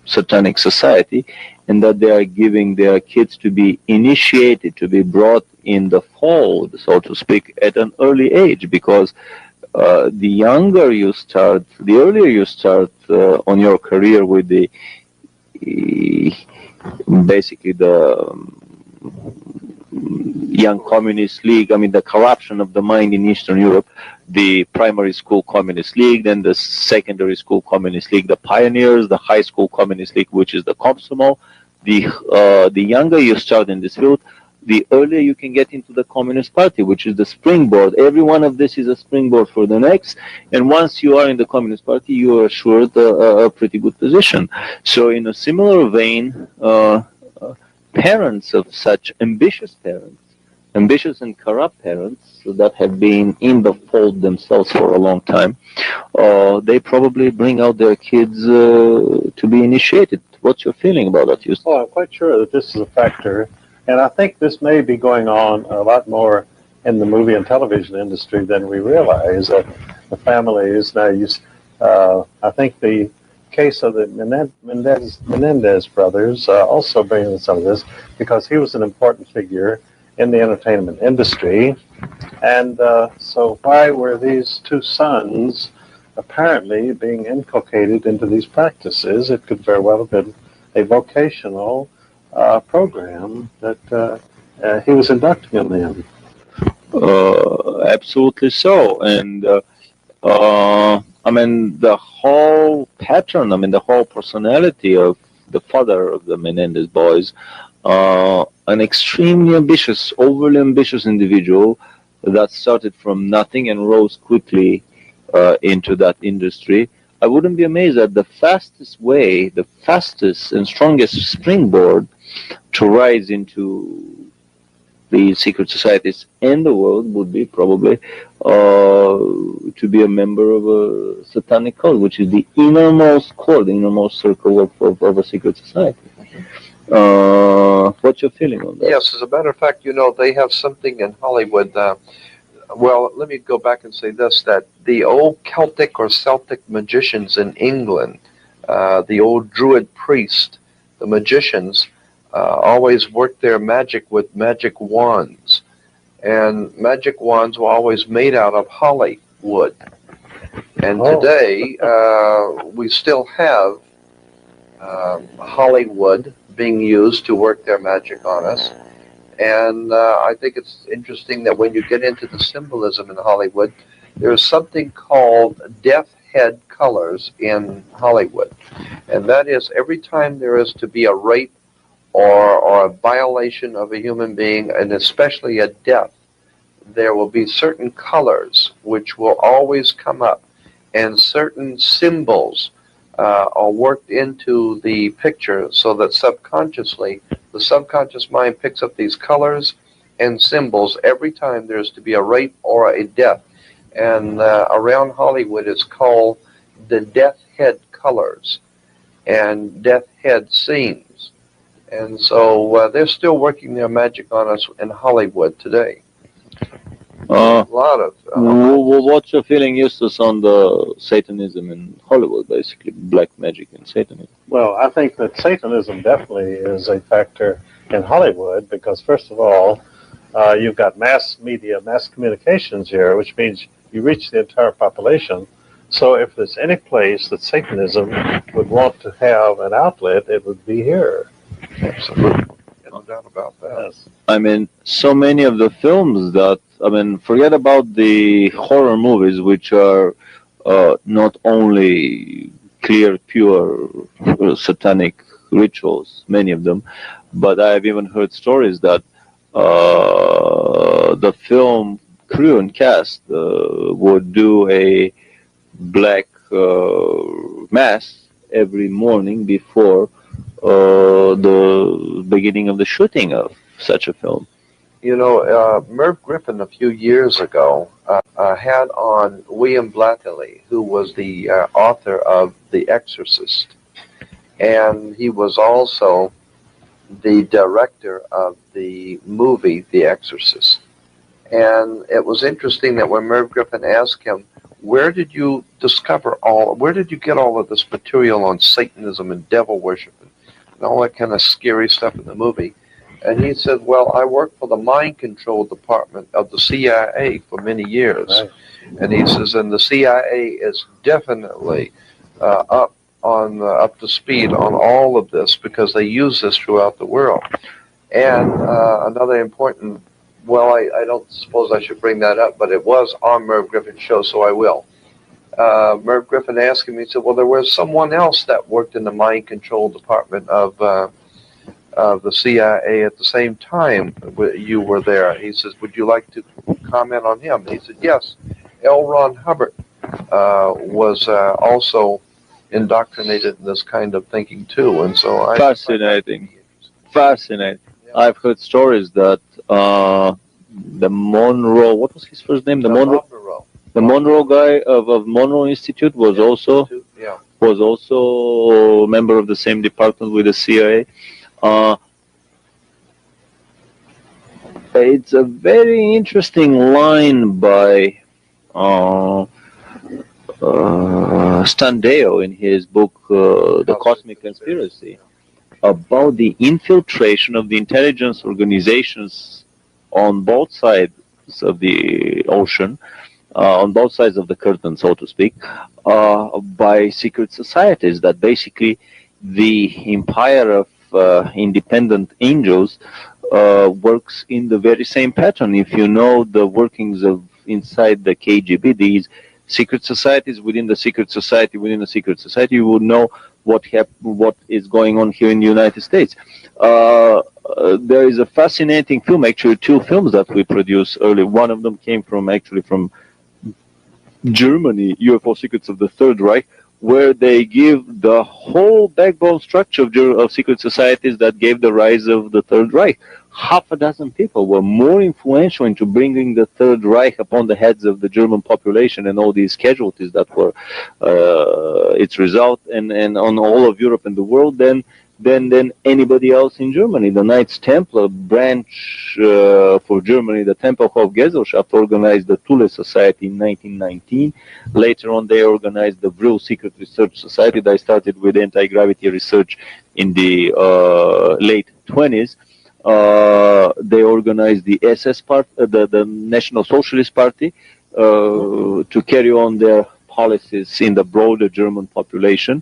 satanic society, and that they are giving their kids to be initiated, to be brought in the fold, so to speak, at an early age, because the younger you start, the earlier you start on your career with the basically the young communist league, I mean the corruption of the mind in Eastern Europe, the primary school communist league, then the secondary school communist league, the pioneers, the high school communist league, which is the Komsomol. The younger you start in this field, the earlier you can get into the Communist Party, which is the springboard. Every one of this is a springboard for the next, and once you are in the Communist Party, you are assured a pretty good position. So in a similar vein, parents of such ambitious and corrupt parents that have been in the fold themselves for a long time, they probably bring out their kids to be initiated. What's your feeling about that, Houston? Well, I'm quite sure that this is a factor, and I think this may be going on a lot more in the movie and television industry than we realize. That the families now use. I think the case of the Menendez brothers also brings in some of this, because he was an important figure in the entertainment industry, and so why were these two sons apparently being inculcated into these practices? It could very well have been a vocational program that he was inducting them in. Absolutely so. And I mean, the whole pattern, I mean, the whole personality of the father of the Menendez boys, an extremely ambitious, overly ambitious individual that started from nothing and rose quickly into that industry. I wouldn't be amazed that the fastest way, the fastest and strongest springboard to rise into the secret societies in the world would be probably to be a member of a satanic cult, which is the innermost core, the innermost circle of a secret society. What's your feeling on that? Yes, as a matter of fact, they have something in Hollywood. Well, let me go back and say this, that the old Celtic or Celtic magicians in England, the old Druid priest, the magicians, always worked their magic with magic wands. And magic wands were always made out of holly wood. And today, we still have Hollywood being used to work their magic on us. And I think it's interesting that when you get into the symbolism in Hollywood, there's something called death head colors in Hollywood. And that is, every time there is to be a rape or a violation of a human being, and especially a death, there will be certain colors which will always come up, and certain symbols are worked into the picture, so that subconsciously the subconscious mind picks up these colors and symbols every time there's to be a rape or a death. And around Hollywood it's called the death head colors and death head scenes. And so they're still working their magic on us in Hollywood today. A lot of. What's your feeling, Eustace, on the Satanism in Hollywood, basically black magic and Satanism? Well, I think that Satanism definitely is a factor in Hollywood, because first of all, you've got mass media, mass communications here, which means you reach the entire population. So if there's any place that Satanism would want to have an outlet, it would be here. Absolutely. No doubt about that. Yes. I mean, so many of the films that, I mean, forget about the horror movies, which are not only clear, pure satanic rituals, many of them, but I've even heard stories that the film crew and cast would do a black mass every morning before the beginning of the shooting of such a film. Merv Griffin a few years ago had on William Blatterly, who was the author of The Exorcist, and he was also the director of the movie The Exorcist. And it was interesting that when Merv Griffin asked him, where did you where did you get all of this material on Satanism and devil worship and all that kind of scary stuff in the movie? And he said, well, I worked for the mind control department of the CIA for many years. Right. And he says, and the CIA is definitely up to speed on all of this because they use this throughout the world. And another important, well, I don't suppose I should bring that up, but it was on Merv Griffin's show, so I will. Merv Griffin asked him, he said, well, there was someone else that worked in the mind control department of the CIA at the same time you were there. He says, would you like to comment on him? He said, yes. L. Ron Hubbard was also indoctrinated in this kind of thinking too. And so Fascinating. Fascinating. Yeah. I've heard stories that the Monroe, what was his first name? The Monroe guy of Monroe Institute was also a member of the same department with the CIA. It's a very interesting line by Stan Deyo in his book The Cosmic Conspiracy about the infiltration of the intelligence organizations on both sides of the ocean, on both sides of the curtain, so to speak, by secret societies, that basically the empire of independent angels works in the very same pattern. If you know the workings of inside the KGB, these secret societies within the secret society within the secret society, you would know what is going on here in the United States. There is a fascinating film, actually two films that we produced earlier. One of them came from Germany, UFO Secrets of the Third Reich, where they give the whole backbone structure of secret societies that gave the rise of the Third Reich. Half a dozen people were more influential into bringing the Third Reich upon the heads of the German population and all these casualties that were its result, and on all of Europe and the world than anybody else in Germany. The Knights Templar branch for Germany, the Tempelhof Gesellschaft, organized the Thule Society in 1919. Later on, they organized the Vril Secret Research Society that started with anti-gravity research in the late 20s. They organized the SS part, the National Socialist Party, to carry on their policies in the broader German population.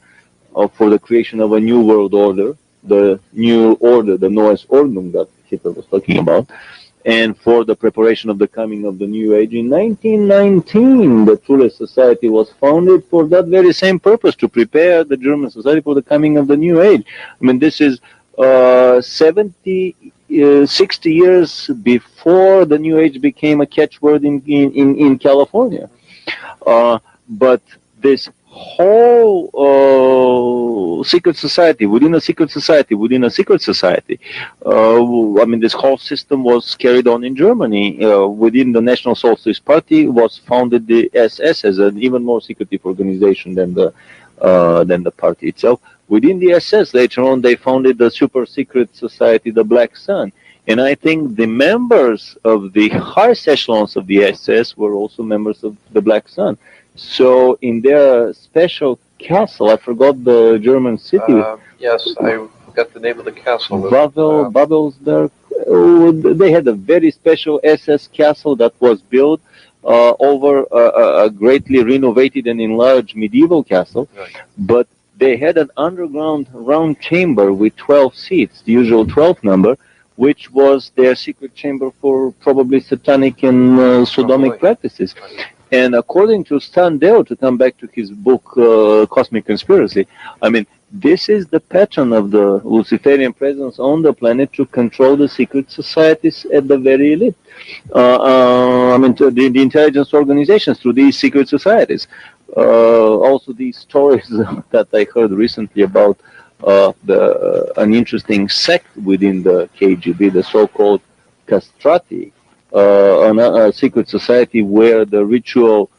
For the creation of a new world order, the new order, the Neues Ordnung that Hitler was talking about, and for the preparation of the coming of the new age. In 1919, the Thule Society was founded for that very same purpose, to prepare the German society for the coming of the new age. I mean, this is 60 years before the new age became a catchword in California. But this whole secret society within a secret society within a secret society. I mean, this whole system was carried on in Germany. Within the National Socialist Party was founded the SS as an even more secretive organization than the party itself. Within the SS, later on, they founded the super secret society, the Black Sun. And I think the members of the highest echelons of the SS were also members of the Black Sun. So in their special castle, I forgot the German city. Yes, I forgot the name of the castle. Babelsberg. They had a very special SS castle that was built over a greatly renovated and enlarged medieval castle. Right. But they had an underground round chamber with 12 seats, the usual 12 number, which was their secret chamber for probably satanic and sodomic practices. Right. And according to Stan Deyo, to come back to his book, Cosmic Conspiracy, I mean, this is the pattern of the Luciferian presence on the planet to control the secret societies at the very elite. I mean, to the intelligence organizations through these secret societies. Also, these stories that I heard recently about an interesting sect within the KGB, the so-called castrati, a secret society where the ritual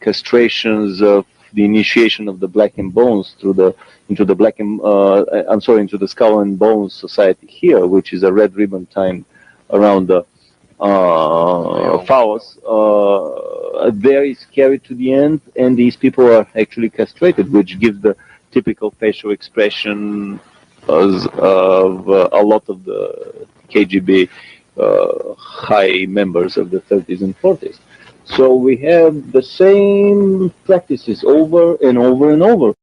castrations of the initiation of the Black and Bones into the Skull and Bones Society here, which is a red ribbon tied around the phallus, very scary to the end, and these people are actually castrated, which gives the typical facial expression of a lot of the KGB high members of the 30s and 40s. So we have the same practices over and over and over.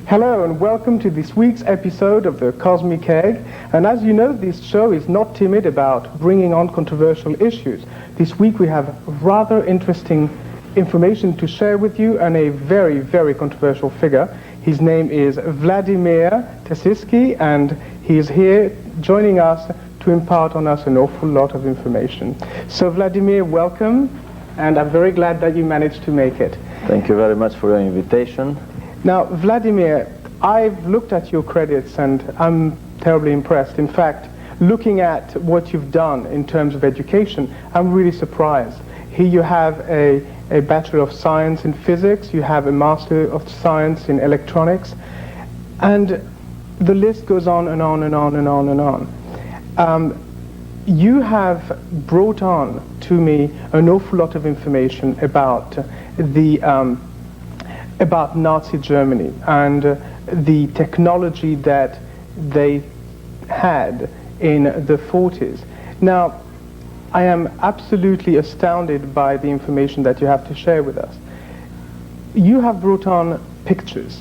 Hello and welcome to this week's episode of the Cosmic Egg. And as you know, this show is not timid about bringing on controversial issues. This week we have rather interesting information to share with you and a very, very controversial figure. His name is Vladimir Tessisky, and he is here joining us to impart on us an awful lot of information. So Vladimir, welcome, and I'm very glad that you managed to make it. Thank you very much for your invitation. Now, Vladimir, I've looked at your credits and I'm terribly impressed. In fact, looking at what you've done in terms of education, I'm really surprised. Here you have a Bachelor of Science in Physics, you have a Master of Science in Electronics, and the list goes on and on and on and on and on. You have brought on to me an awful lot of information about about Nazi Germany and the technology that they had in the 40s. Now, I am absolutely astounded by the information that you have to share with us. You have brought on pictures.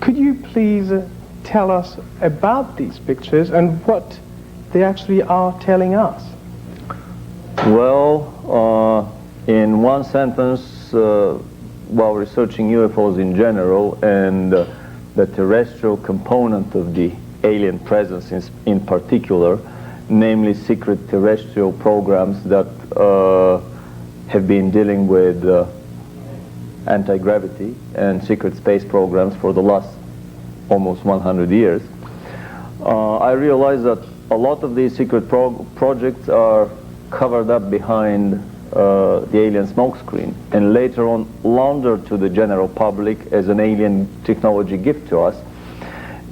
Could you please tell us about these pictures and what they actually are telling us? Well, in one sentence, while researching UFOs in general and the terrestrial component of the alien presence in particular, namely secret terrestrial programs that have been dealing with anti-gravity and secret space programs for the last almost 100 years, I realized that a lot of these secret projects are covered up behind the alien smokescreen and later on laundered to the general public as an alien technology gift to us.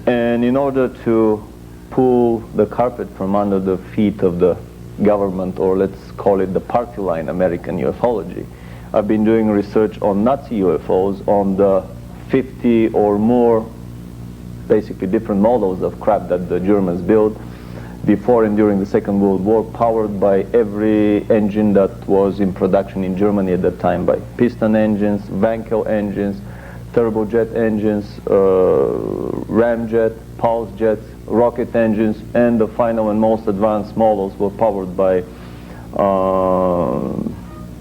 And in order to pull the carpet from under the feet of the government, or let's call it the party line American ufology, I've been doing research on Nazi UFOs, on the 50 or more basically different models of crap that the Germans built before and during the Second World War, powered by every engine that was in production in Germany at that time, by piston engines, Wankel engines, turbojet engines, ramjet, pulse jets, rocket engines, and the final and most advanced models were powered by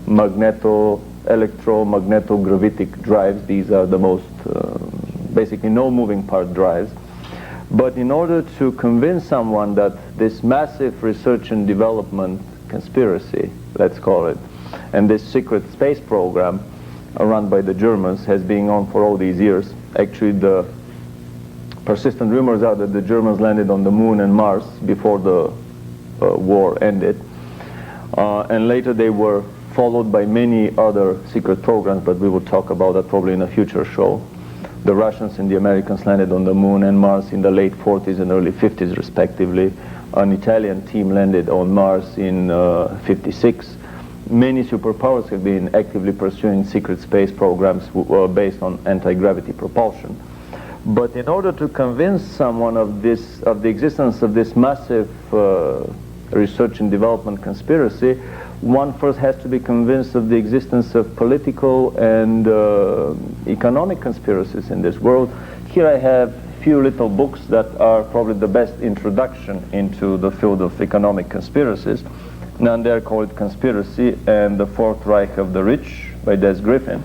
electromagnetogravitic drives. These are the most, basically no moving part drives. But in order to convince someone that this massive research and development conspiracy, let's call it, and this secret space program run by the Germans has been on for all these years. Actually, the persistent rumors are that the Germans landed on the moon and Mars before the war ended. And later they were followed by many other secret programs, but we will talk about that probably in a future show. The Russians and the Americans landed on the moon and Mars in the late 40s and early 50s respectively. An Italian team landed on Mars in 56. Many superpowers have been actively pursuing secret space programs based on anti-gravity propulsion. But in order to convince someone of the existence of this massive research and development conspiracy, one first has to be convinced of the existence of political and economic conspiracies in this world. Here I have a few little books that are probably the best introduction into the field of economic conspiracies. None there called Conspiracy and the Fourth Reich of the Rich by Des Griffin.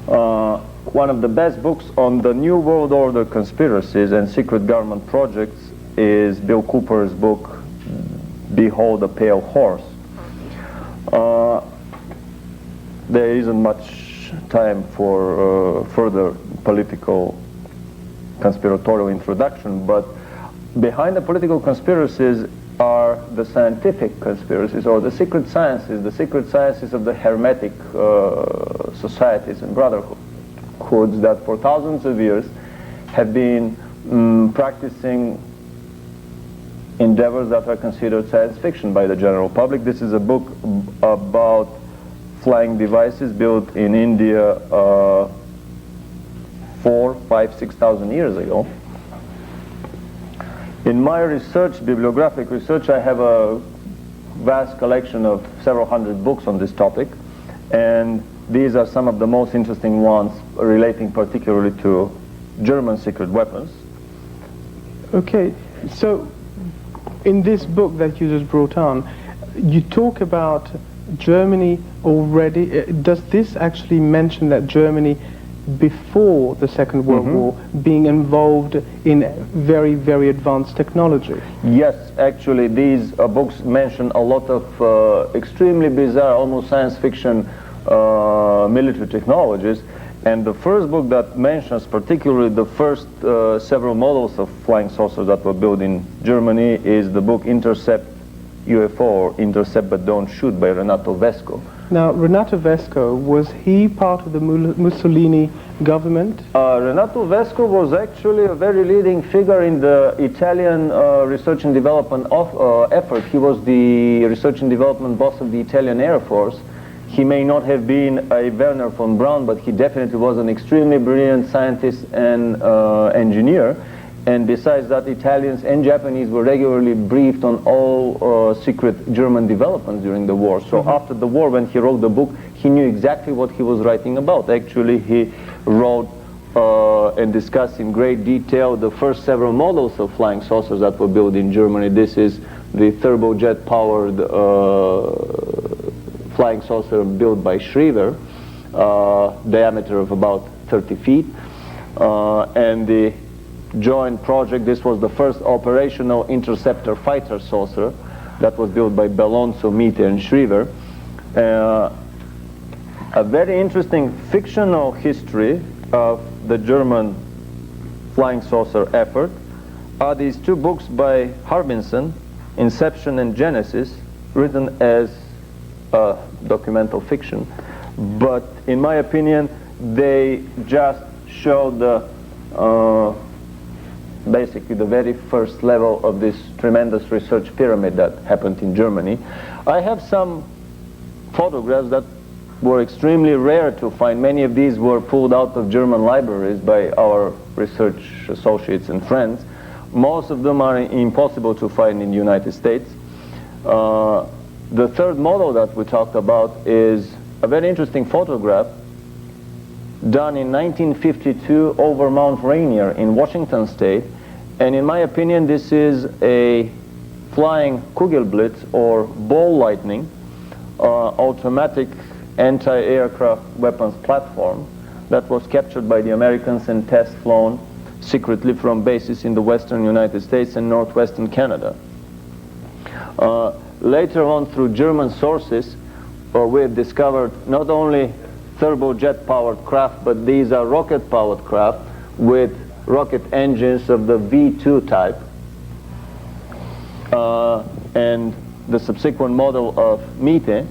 One of the best books on the New World Order conspiracies and secret government projects is Bill Cooper's book, Behold a Pale Horse. There isn't much time for further political conspiratorial introduction, but behind the political conspiracies are the scientific conspiracies, or the secret sciences of the Hermetic societies and brotherhoods that for thousands of years have been practicing endeavors that are considered science fiction by the general public. This is a book about flying devices built in India 4, 5, 6,000 years ago. In my research, bibliographic research, I have a vast collection of several hundred books on this topic, and these are some of the most interesting ones relating particularly to German secret weapons. Okay, so in this book that you just brought on, you talk about Germany already. Does this actually mention that Germany, before the Second World War, being involved in very, very advanced technology? Yes, actually these books mention a lot of extremely bizarre, almost science fiction military technologies. And the first book that mentions particularly the first several models of flying saucers that were built in Germany is the book Intercept UFO, or Intercept But Don't Shoot, by Renato Vesco. Now, Renato Vesco, was he part of the Mussolini government? Renato Vesco was actually a very leading figure in the Italian research and development effort. He was the research and development boss of the Italian Air Force. He may not have been a Werner von Braun, but he definitely was an extremely brilliant scientist and engineer. And besides that, Italians and Japanese were regularly briefed on all secret German developments during the war. So after the war, when he wrote the book, he knew exactly what he was writing about. Actually, he wrote and discussed in great detail the first several models of flying saucers that were built in Germany. This is the turbojet-powered flying saucer built by Schriever, diameter of about 30 feet, and the joint project. This was the first operational interceptor fighter saucer that was built by Bellonzo, Miete, and Schriever. A very interesting fictional history of the German flying saucer effort are these two books by Harbinson, Inception and Genesis, written as documental fiction, but in my opinion they just show the basically the very first level of this tremendous research pyramid that happened in Germany. I have some photographs that were extremely rare to find. Many of these were pulled out of German libraries by our research associates and friends. Most of them are impossible to find in the United States. The third model that we talked about is a very interesting photograph done in 1952 over Mount Rainier in Washington State, and in my opinion this is a flying Kugelblitz or ball lightning automatic anti-aircraft weapons platform that was captured by the Americans and test flown secretly from bases in the western United States and northwestern Canada. Later on, through German sources, we have discovered not only turbojet-powered craft, but these are rocket-powered craft with rocket engines of the V2 type. And the subsequent model of Miete,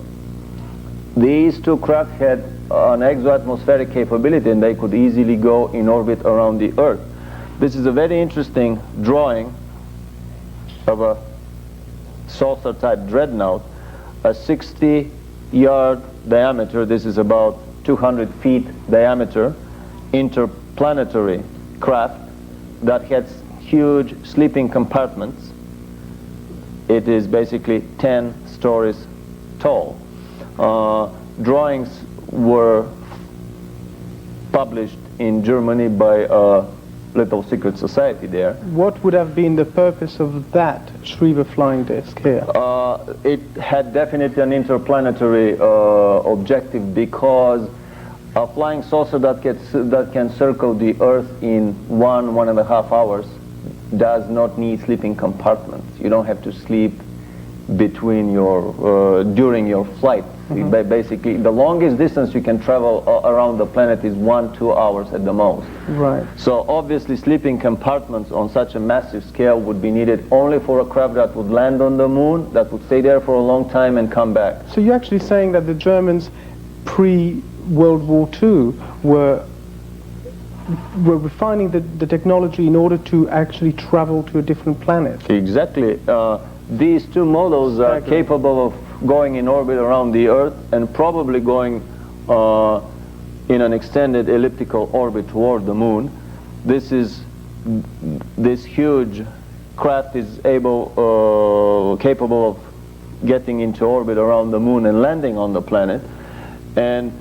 these two craft had an exoatmospheric capability and they could easily go in orbit around the Earth. This is a very interesting drawing of a saucer-type dreadnought, a 60-yard diameter, this is about 200 feet diameter, interplanetary craft that has huge sleeping compartments. It is basically 10 stories tall. Drawings were published in Germany by a little secret society there. What would have been the purpose of that Schriever flying disc here? It had definitely an interplanetary objective, because A flying saucer that can circle the Earth in 1.5 hours does not need sleeping compartments. You don't have to sleep between during your flight. Basically, the longest distance you can travel around the planet is 1-2 hours at the most. Right. So obviously sleeping compartments on such a massive scale would be needed only for a craft that would land on the moon, that would stay there for a long time and come back. So you're actually saying that the Germans pre-World War II were refining the technology in order to actually travel to a different planet. Exactly. These two models are capable of going in orbit around the Earth and probably going in an extended elliptical orbit toward the moon. This huge craft is capable of getting into orbit around the moon and landing on the planet. And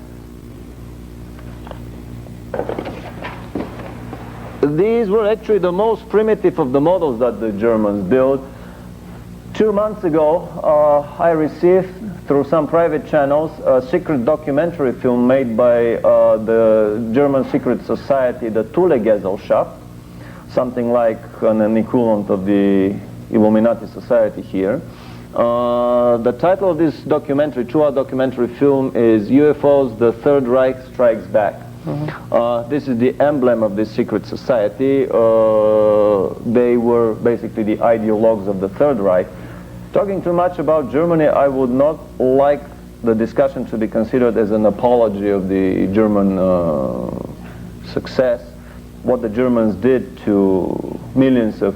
these were actually the most primitive of the models that the Germans built. 2 months ago, I received, through some private channels, a secret documentary film made by the German secret society, the Thule Gesellschaft, something like an equivalent of the Illuminati Society here. The title of this documentary, 2-hour documentary film, is UFOs, the Third Reich Strikes Back. This is the emblem of this secret society. They were basically the ideologues of the Third Reich. Talking too much about Germany, I would not like the discussion to be considered as an apology of the German success. What the Germans did to millions of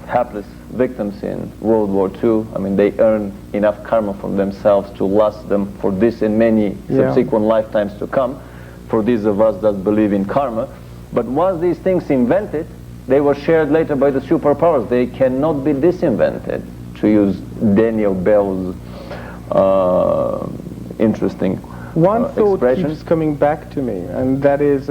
hapless victims in World War II, I mean, they earned enough karma from themselves to last them for this and many subsequent lifetimes to come, for these of us that believe in karma. But once these things invented, they were shared later by the superpowers. They cannot be disinvented, to use Daniel Bell's interesting One thought expression. keeps coming back to me, and that is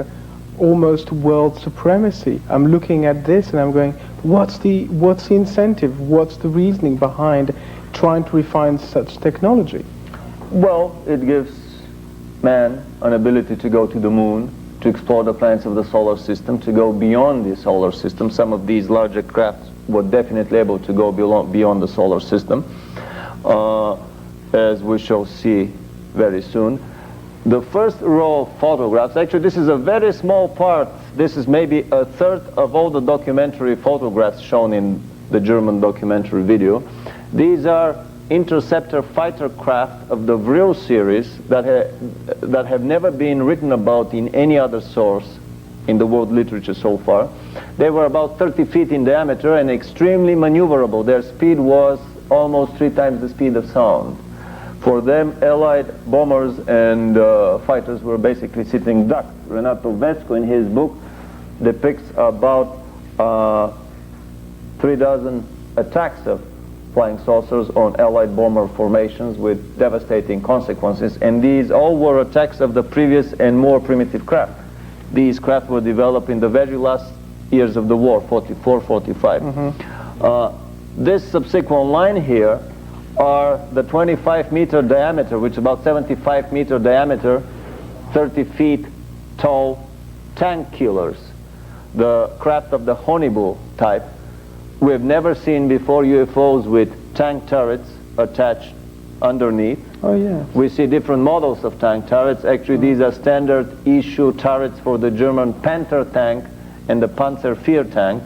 almost world supremacy. I'm looking at this and I'm going, what's the incentive? What's the reasoning behind trying to refine such technology? Well, it gives man an ability to go to the moon, to explore the planets of the solar system, to go beyond the solar system. Some of these larger crafts were definitely able to go beyond the solar system, as we shall see very soon. The first row of photographs, actually this is a very small part, this is maybe a third of all the documentary photographs shown in the German documentary video. These are interceptor fighter craft of the Vril series that have never been written about in any other source in the world literature so far. They were about 30 feet in diameter and extremely maneuverable. Their speed was almost 3 times the speed of sound. For them, Allied bombers and fighters were basically sitting ducks. Renato Vesco, in his book, depicts about 3 dozen attacks of flying saucers on Allied bomber formations with devastating consequences. And these all were attacks of the previous and more primitive craft. These craft were developed in the very last years of the war, 44, 45. This subsequent line here are the 25-meter diameter, which is about 75-meter diameter, 30 feet tall tank killers, the craft of the Honeybull type. We have never seen before UFOs with tank turrets attached underneath. Oh yeah. We see different models of tank turrets. Actually, these are standard issue turrets for the German Panther tank and the Panzervier tank.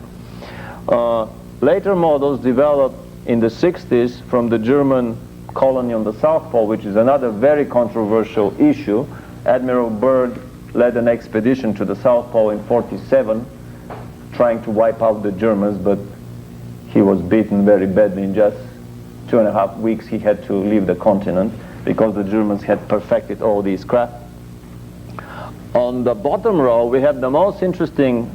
Later models developed in the 60s from the German colony on the South Pole, which is another very controversial issue. Admiral Byrd led an expedition to the South Pole in '47, trying to wipe out the Germans, but he was beaten very badly. In just 2.5 weeks he had to leave the continent because the Germans had perfected all these craft. On the bottom row we have the most interesting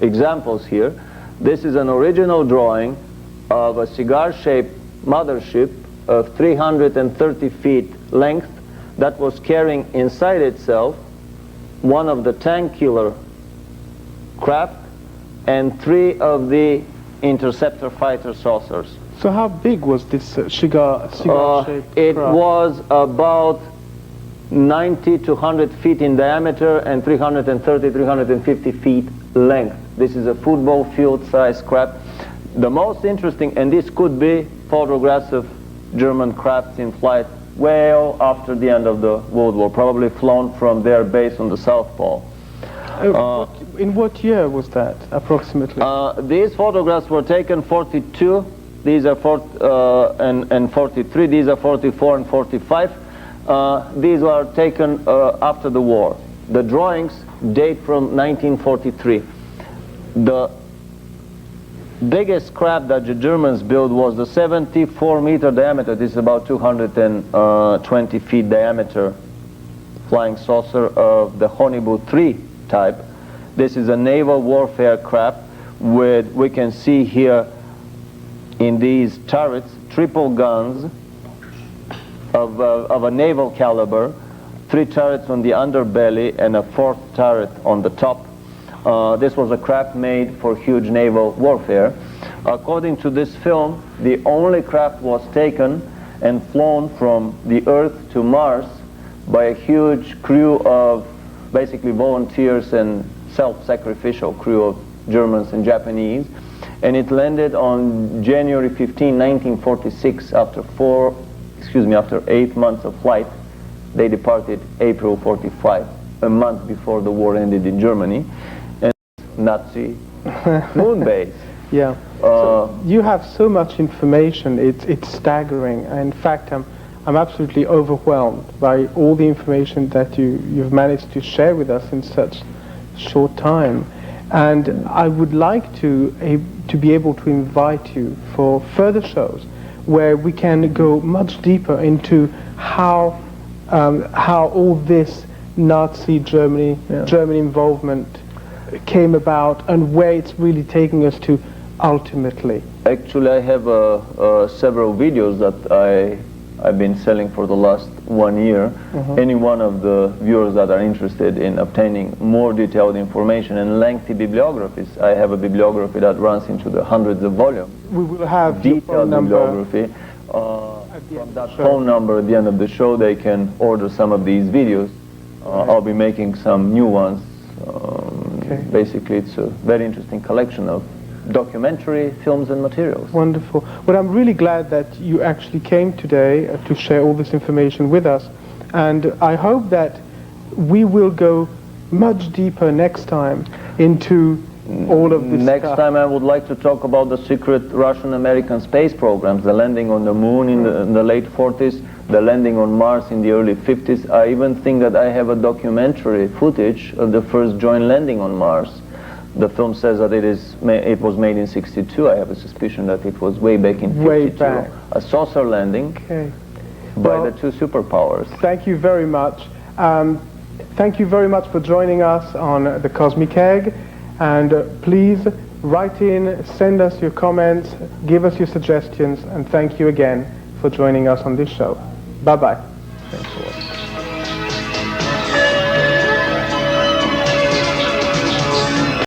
examples here. This is an original drawing of a cigar-shaped mothership of 330 feet length that was carrying inside itself one of the tank killer craft and 3 of the interceptor fighter saucers. So how big was this cigar-shaped It craft? was about 90 to 100 feet in diameter and 330, 350 feet length. This is a football field size craft. The most interesting, and this could be photographs of German crafts in flight well after the end of the World War, probably flown from their base on the South Pole. In what year was that, approximately? These photographs were taken 42, these are and 43, these are 44 and 45. These were taken after the war. The drawings date from 1943. The biggest craft that the Germans built was the 74-meter diameter. This is about 220 feet diameter flying saucer of the Honibu 3 type. This is a naval warfare craft with, we can see here in these turrets, triple guns of a naval caliber, 3 turrets on the underbelly and a 4th turret on the top. This was a craft made for huge naval warfare. According to this film, the only craft was taken and flown from the Earth to Mars by a huge crew of basically volunteers and self-sacrificial crew of Germans and Japanese. And it landed on January 15, 1946. After 8 months of flight. They departed April 45, a month before the war ended in Germany. Nazi moon base. Yeah. So you have so much information. It's staggering. In fact, I'm absolutely overwhelmed by all the information that you've managed to share with us in such short time. And I would like to be able to invite you for further shows where we can go much deeper into how all this Nazi German involvement came about and where it's really taking us to ultimately. Actually, I have several videos that I've been selling for the last 1 year. Any one of the viewers that are interested in obtaining more detailed information and lengthy bibliographies, I have a bibliography that runs into the hundreds of volumes. We will have detailed bibliography. From that phone number at the end of the show, they can order some of these videos. I'll be making some new ones. Basically, it's a very interesting collection of documentary films and materials. Wonderful. Well, I'm really glad that you actually came today to share all this information with us, and I hope that we will go much deeper next time into all of this Next stuff. time I would like to talk about the secret Russian-American space programs, the landing on the moon in the late 40s, the landing on Mars in the early 50s. I even think that I have a documentary footage of the first joint landing on Mars. The film says that it was made in '62. I have a suspicion that it was way back in '52. Way back. A saucer landing by the 2 superpowers. Thank you very much. Thank you very much for joining us on the Cosmic Egg. And please write in, send us your comments, give us your suggestions, and thank you again for joining us on this show. Bye-bye. Thanks a lot.